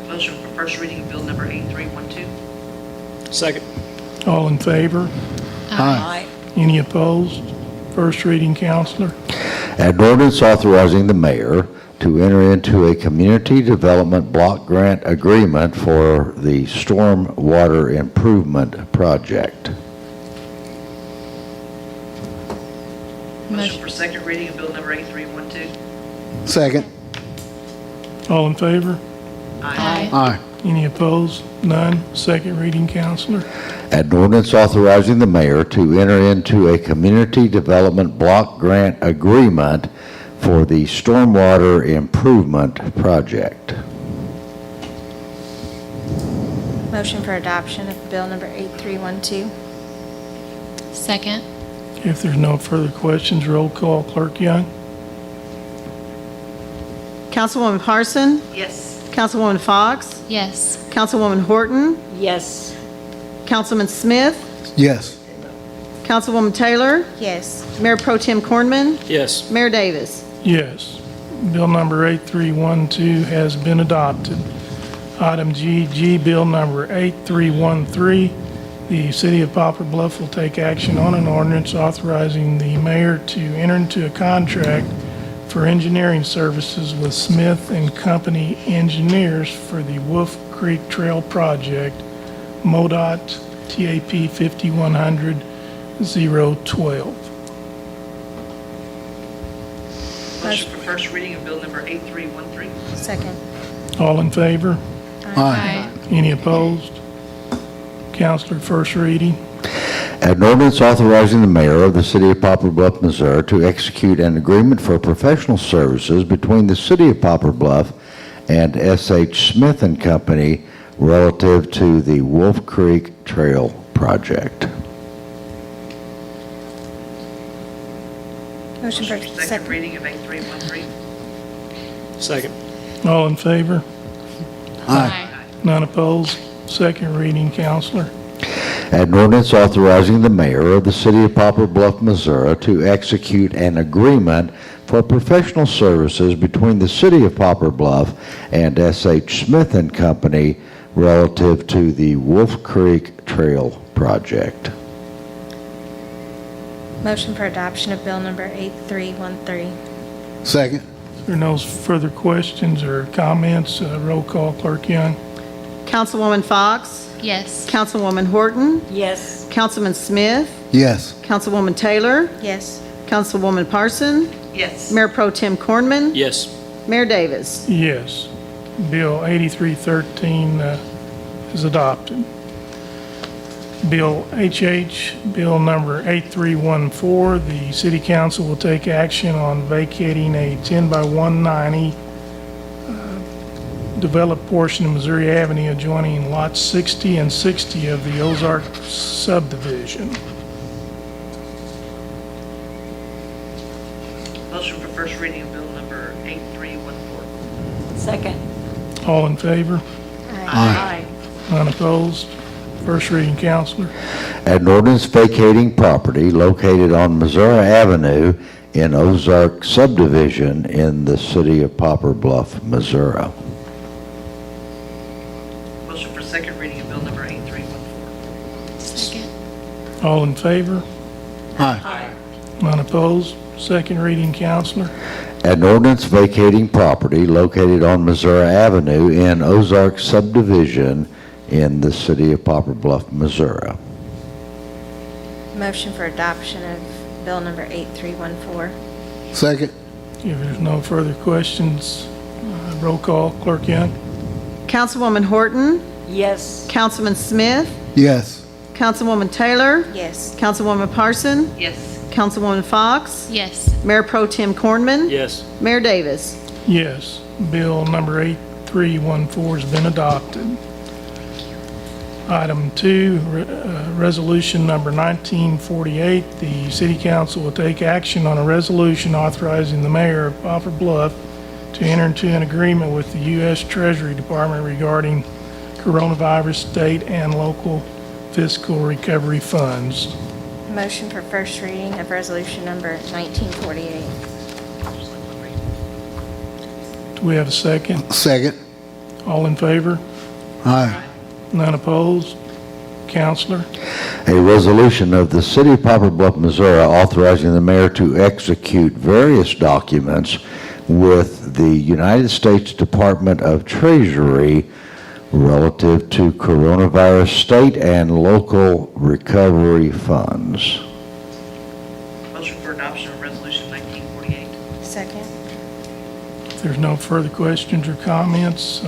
Motion for first reading of bill number 8312. Second. All in favor? Aye. Any opposed? First reading, Counselor. An ordinance authorizing the mayor to enter into a community development block grant agreement for the stormwater improvement project. Motion for second reading of bill number 8312. Second. All in favor? Aye. Aye. Any opposed? None. Second reading, Counselor. An ordinance authorizing the mayor to enter into a community development block grant agreement for the stormwater improvement project. Motion for adoption of bill number 8312. Second. If there's no further questions, roll call, Clerk Young. Councilwoman Parson? Yes. Councilwoman Fox? Yes. Councilwoman Horton? Yes. Councilman Smith? Yes. Councilwoman Taylor? Yes. Mayor Pro Tem Cornman? Yes. Mayor Davis? Yes. Bill number 8312 has been adopted. Item G, bill number 8313. The city of Poplar Bluff will take action on an ordinance authorizing the mayor to enter into a contract for engineering services with Smith and Company Engineers for the Wolf Creek Trail Project, MoDOT TAP 5100-012. Motion for first reading of bill number 8313. Second. All in favor? Aye. Any opposed? Counselor, first reading. An ordinance authorizing the mayor of the city of Poplar Bluff, Missouri to execute an agreement for professional services between the city of Poplar Bluff and S.H. Smith and Company relative to the Wolf Creek Trail Project. Motion for Second reading of 8313. Second. All in favor? Aye. None opposed? Second reading, Counselor. An ordinance authorizing the mayor of the city of Poplar Bluff, Missouri to execute an agreement for professional services between the city of Poplar Bluff and S.H. Smith and Company relative to the Wolf Creek Trail project. Motion for adoption of bill number 8313. Second. If there are no further questions or comments, roll call, Clerk Young. Councilwoman Fox? Yes. Councilwoman Horton? Yes. Councilman Smith? Yes. Councilwoman Taylor? Yes. Councilwoman Parson? Yes. Mayor Pro Tem Cornman? Yes. Mayor Davis? Yes. Bill 8313 is adopted. Bill HH, Bill number 8314, the City Council will take action on vacating a 10 by 190 developed portion of Missouri Avenue adjoining lots 60 and 60 of the Ozark subdivision. Motion for first reading of bill number 8314. Second. All in favor? Aye. None opposed? First reading, Counselor. An ordinance vacating property located on Missouri Avenue in Ozark subdivision in the city of Poplar Bluff, Missouri. Motion for second reading of bill number 8314. Second. All in favor? Aye. None opposed? Second reading, Counselor. An ordinance vacating property located on Missouri Avenue in Ozark subdivision in the city of Poplar Bluff, Missouri. Motion for adoption of bill number 8314. Second. If there's no further questions, roll call, Clerk Young. Councilwoman Horton? Yes. Councilman Smith? Yes. Councilwoman Taylor? Yes. Councilwoman Parson? Yes. Councilwoman Fox? Yes. Mayor Pro Tem Cornman? Yes. Mayor Davis? Yes. Bill number 8314 has been adopted. Item 2, resolution number 1948, the City Council will take action on a resolution authorizing the mayor of Poplar Bluff to enter into an agreement with the U.S. Treasury Department regarding coronavirus state and local fiscal recovery funds. Motion for first reading of resolution number 1948. Do we have a second? Second. All in favor? Aye. None opposed? Counselor? A resolution of the city of Poplar Bluff, Missouri authorizing the mayor to execute various documents with the United States Department of Treasury relative to coronavirus state and local recovery funds. Motion for adoption of resolution 1948. Second. If there's no further questions or comments,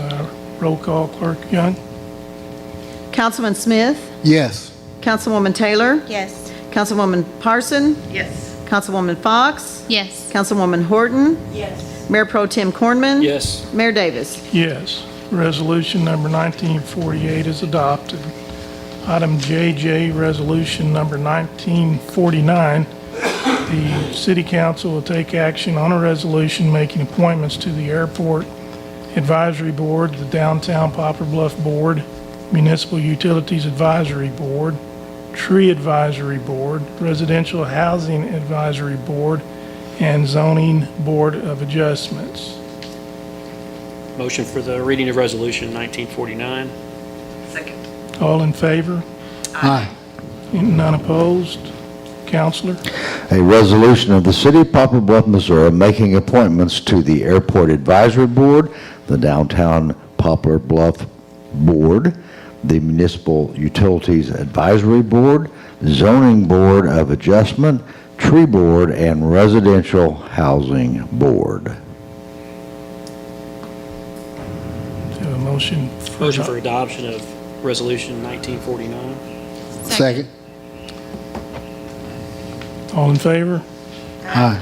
roll call, Clerk Young. Councilman Smith? Yes. Councilwoman Taylor? Yes. Councilwoman Parson? Yes. Councilwoman Fox? Yes. Councilwoman Horton? Yes. Mayor Pro Tem Cornman? Yes. Mayor Davis? Yes. Resolution number 1948 is adopted. Item JJ, resolution number 1949. The City Council will take action on a resolution making appointments to the Airport Advisory Board, the Downtown Poplar Bluff Board, Municipal Utilities Advisory Board, Tree Advisory Board, Residential Housing Advisory Board, and Zoning Board of Adjustments. Motion for the reading of resolution 1949. Second. All in favor? Aye. None opposed? Counselor? A resolution of the city of Poplar Bluff, Missouri making appointments to the Airport Advisory Board, the Downtown Poplar Bluff Board, the Municipal Utilities Advisory Board, Zoning Board of Adjustment, Tree Board, and Residential Housing Board. Do you have a motion? Motion for adoption of resolution 1949. Second. All in favor? Aye.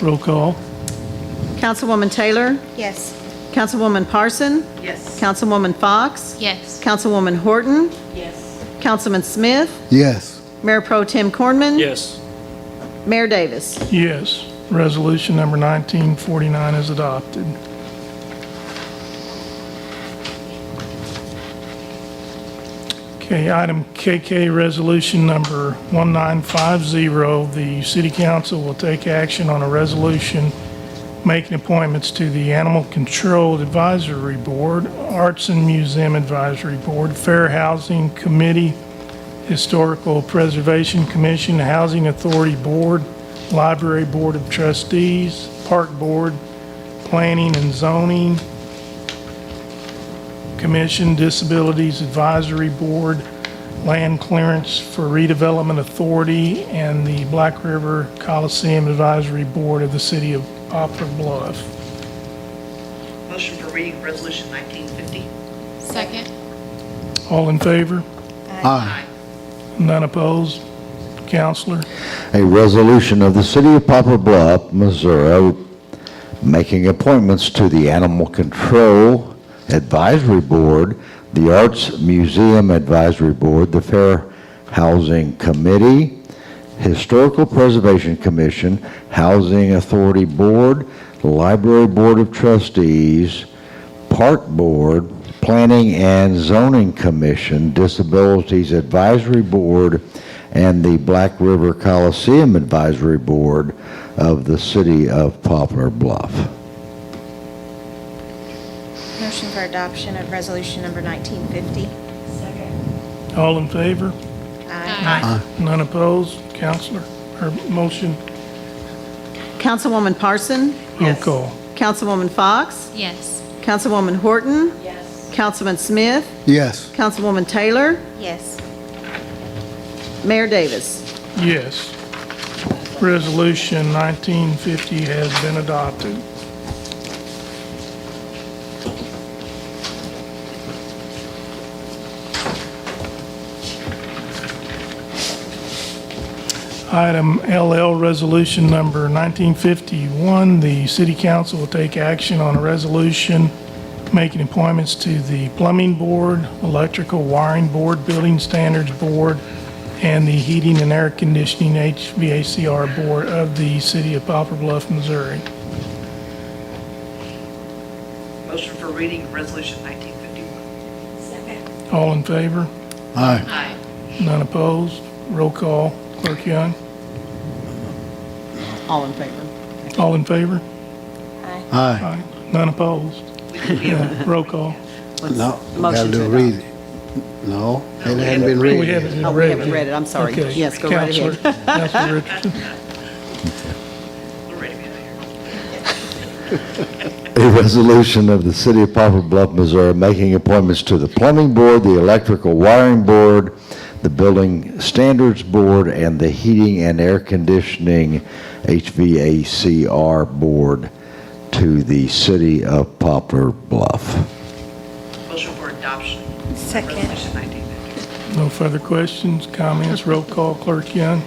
Roll call. Councilwoman Taylor? Yes. Councilwoman Parson? Yes. Councilwoman Fox? Yes. Councilwoman Horton? Yes. Councilman Smith? Yes. Mayor Pro Tem Cornman? Yes. Mayor Davis? Yes. Resolution number 1949 is adopted. Okay, item KK, resolution number 1950. The city council will take action on a resolution making appointments to the Animal Control Advisory Board, Arts and Museum Advisory Board, Fair Housing Committee, Historical Preservation Commission, Housing Authority Board, Library Board of Trustees, Park Board, Planning and Zoning Commission, Disabilities Advisory Board, Land Clearance for Redevelopment Authority, and the Black River Coliseum Advisory Board of the City of Poplar Bluff. Motion for reading of Resolution 1950. Second. All in favor? Aye. None opposed? Counselor? A resolution of the City of Poplar Bluff, Missouri, making appointments to the Animal Control Advisory Board, the Arts Museum Advisory Board, the Fair Housing Committee, Historical Preservation Commission, Housing Authority Board, Library Board of Trustees, Park Board, Planning and Zoning Commission, Disabilities Advisory Board, and the Black River Coliseum Advisory Board of the City of Poplar Bluff. Motion for adoption of resolution number 1950. Second. All in favor? Aye. None opposed? Counselor? Or motion? Councilwoman Parson? Roll call. Councilwoman Fox? Yes. Councilwoman Horton? Yes. Councilman Smith? Yes. Councilwoman Taylor? Yes. Mayor Davis? Yes. Resolution 1950 has been adopted. Item LL, resolution number 1951, the city council will take action on a resolution making appointments to the plumbing board, electrical wiring board, building standards board, and the heating and air conditioning HVACR board of the city of Poplar Bluff, Missouri. Motion for reading of Resolution 1951. Second. All in favor? Aye. Aye. None opposed? Roll call. Clerk Young? All in favor? All in favor? Aye. Aye. None opposed? Yeah, roll call. No, Motion gotta to do adopt. read it. No, it hadn't been read We yet. haven't Oh, we haven't read it, I'm sorry. Okay. Yes, go right Counselor- ahead. Counselor Richardson? We're ready to be out of here. A resolution of the City of Poplar Bluff, Missouri, making appointments to the Plumbing Board, the Electrical Wiring Board, the Building Standards Board, and the Heating and Air Conditioning HVACR Board to the City of Poplar Bluff. Motion for adoption. Second. Resolution 1950. No further questions, comments? Roll call. Clerk Young?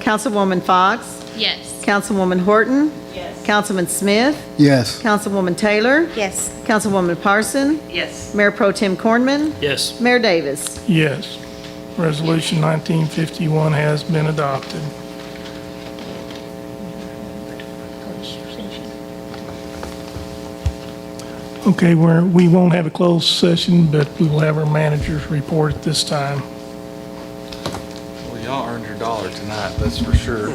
Councilwoman Fox? Yes. Councilwoman Horton? Yes. Councilman Smith? Yes. Councilwoman Taylor? Yes. Councilwoman Parson? Yes. Mayor Pro Tem Cornman? Yes. Mayor Davis? Yes. Resolution 1951 has been adopted. Okay, we won't have a closed session, but we will have our manager's report at this time. Well, y'all earned your dollar tonight, that's for sure.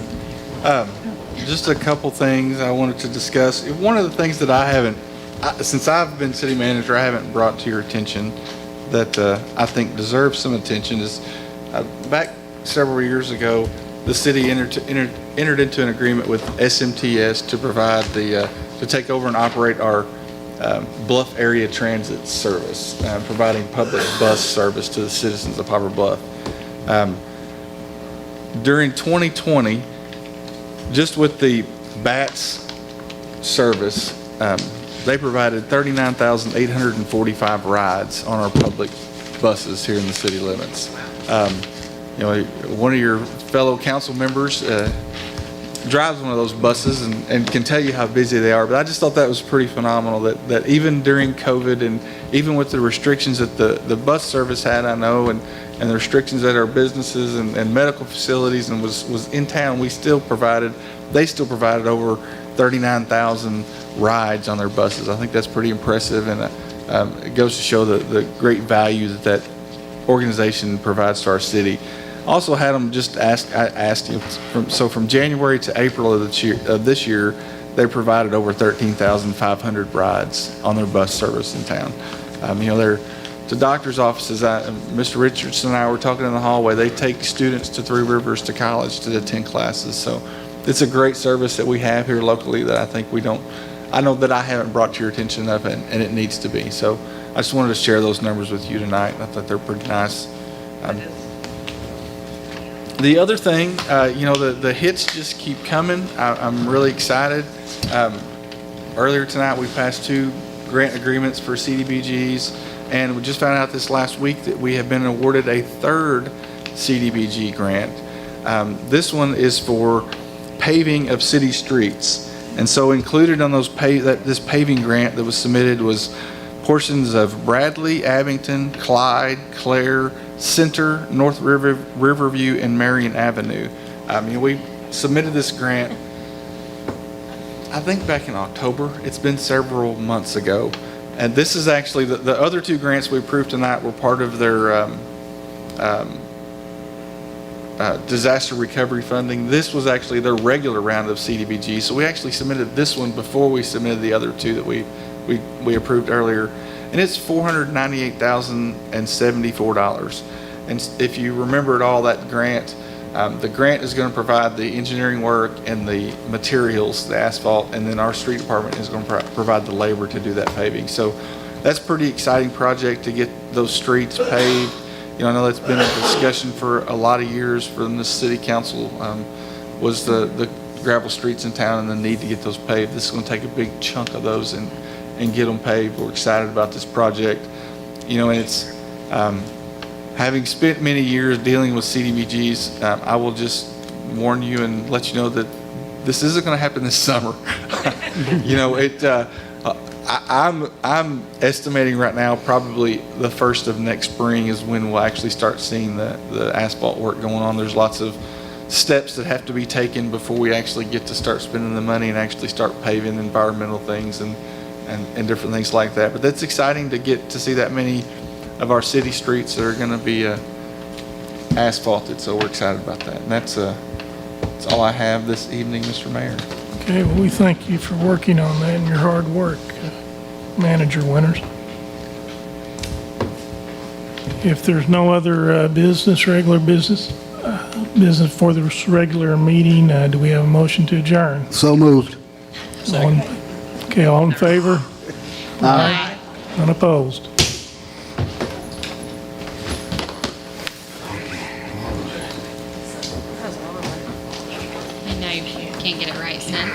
Just a couple things I wanted to discuss. One of the things that since I've been city manager, I haven't brought to your attention that I think deserves some attention is back several years ago, the city entered into an agreement with SMTS to provide to take over and operate our Bluff Area Transit Service, providing public bus service to the citizens of Poplar Bluff. During 2020, just with the BATS service, they provided 39,845 rides on our public buses here in the city limits. One of your fellow council members drives one of those buses and can tell you how busy they are. But I just thought that was pretty phenomenal that even during COVID and even with the restrictions that the bus service had, I know, and the restrictions at our businesses and medical facilities and was in town, they still provided over 39,000 rides on their buses. I think that's pretty impressive, and it goes to show the great value that organization provides to our city. Also had them just I asked you, from January to April of this year, they provided over 13,500 rides on their bus service in town. They're to doctor's offices. Mr. Richardson and I were talking in the hallway. They take students to Three Rivers to college to attend classes. So it's a great service that we have here locally that I think I know that I haven't brought to your attention enough, and it needs to be. So I just wanted to share those numbers with you tonight. I thought they're pretty nice. The other thing, the hits just keep coming. I'm really excited. Earlier tonight, we passed 2 grant agreements for CDBGs, and we just found out this last week that we have been awarded a 3rd CDBG grant. This one is for paving of city streets. And so included on this paving grant that was submitted was portions of Bradley, Abington, Clyde, Clare, Center, North Riverview, and Marion Avenue. We submitted this grant, I think back in October. It's been several months ago. And this is actually, the other 2 grants we approved tonight were part of their disaster recovery funding. This was actually their regular round of CDBG. So we actually submitted this one before we submitted the other 2 that we approved earlier. And it's $498,074. And if you remember at all, that grant, the grant is going to provide the engineering work and the materials, the asphalt, and then our street department is going to provide the labor to do that paving. So that's a pretty exciting project to get those streets paved. I know that's been a discussion for a lot of years from the city council, was the gravel streets in town and the need to get those paved. This is going to take a big chunk of those and get them paved. We're excited about this project. And it's, having spent many years dealing with CDBGs, I will just warn you and let you know that this isn't going to happen this summer. I'm estimating right now probably the 1st of next spring is when we'll actually start seeing the asphalt work going on. There's lots of steps that have to be taken before we actually get to start spending the money and actually start paving environmental things and different things like that. But that's exciting to get to see that many of our city streets that are going to be asphalted. So we're excited about that. And that's all I have this evening, Mr. Mayor. Okay, well, we thank you for working on that and your hard work, Manager Winters. If there's no other regular business for this regular meeting, do we have a motion to adjourn? So moved. Okay, all in favor? Aye. Unopposed? I know you can't get it right since.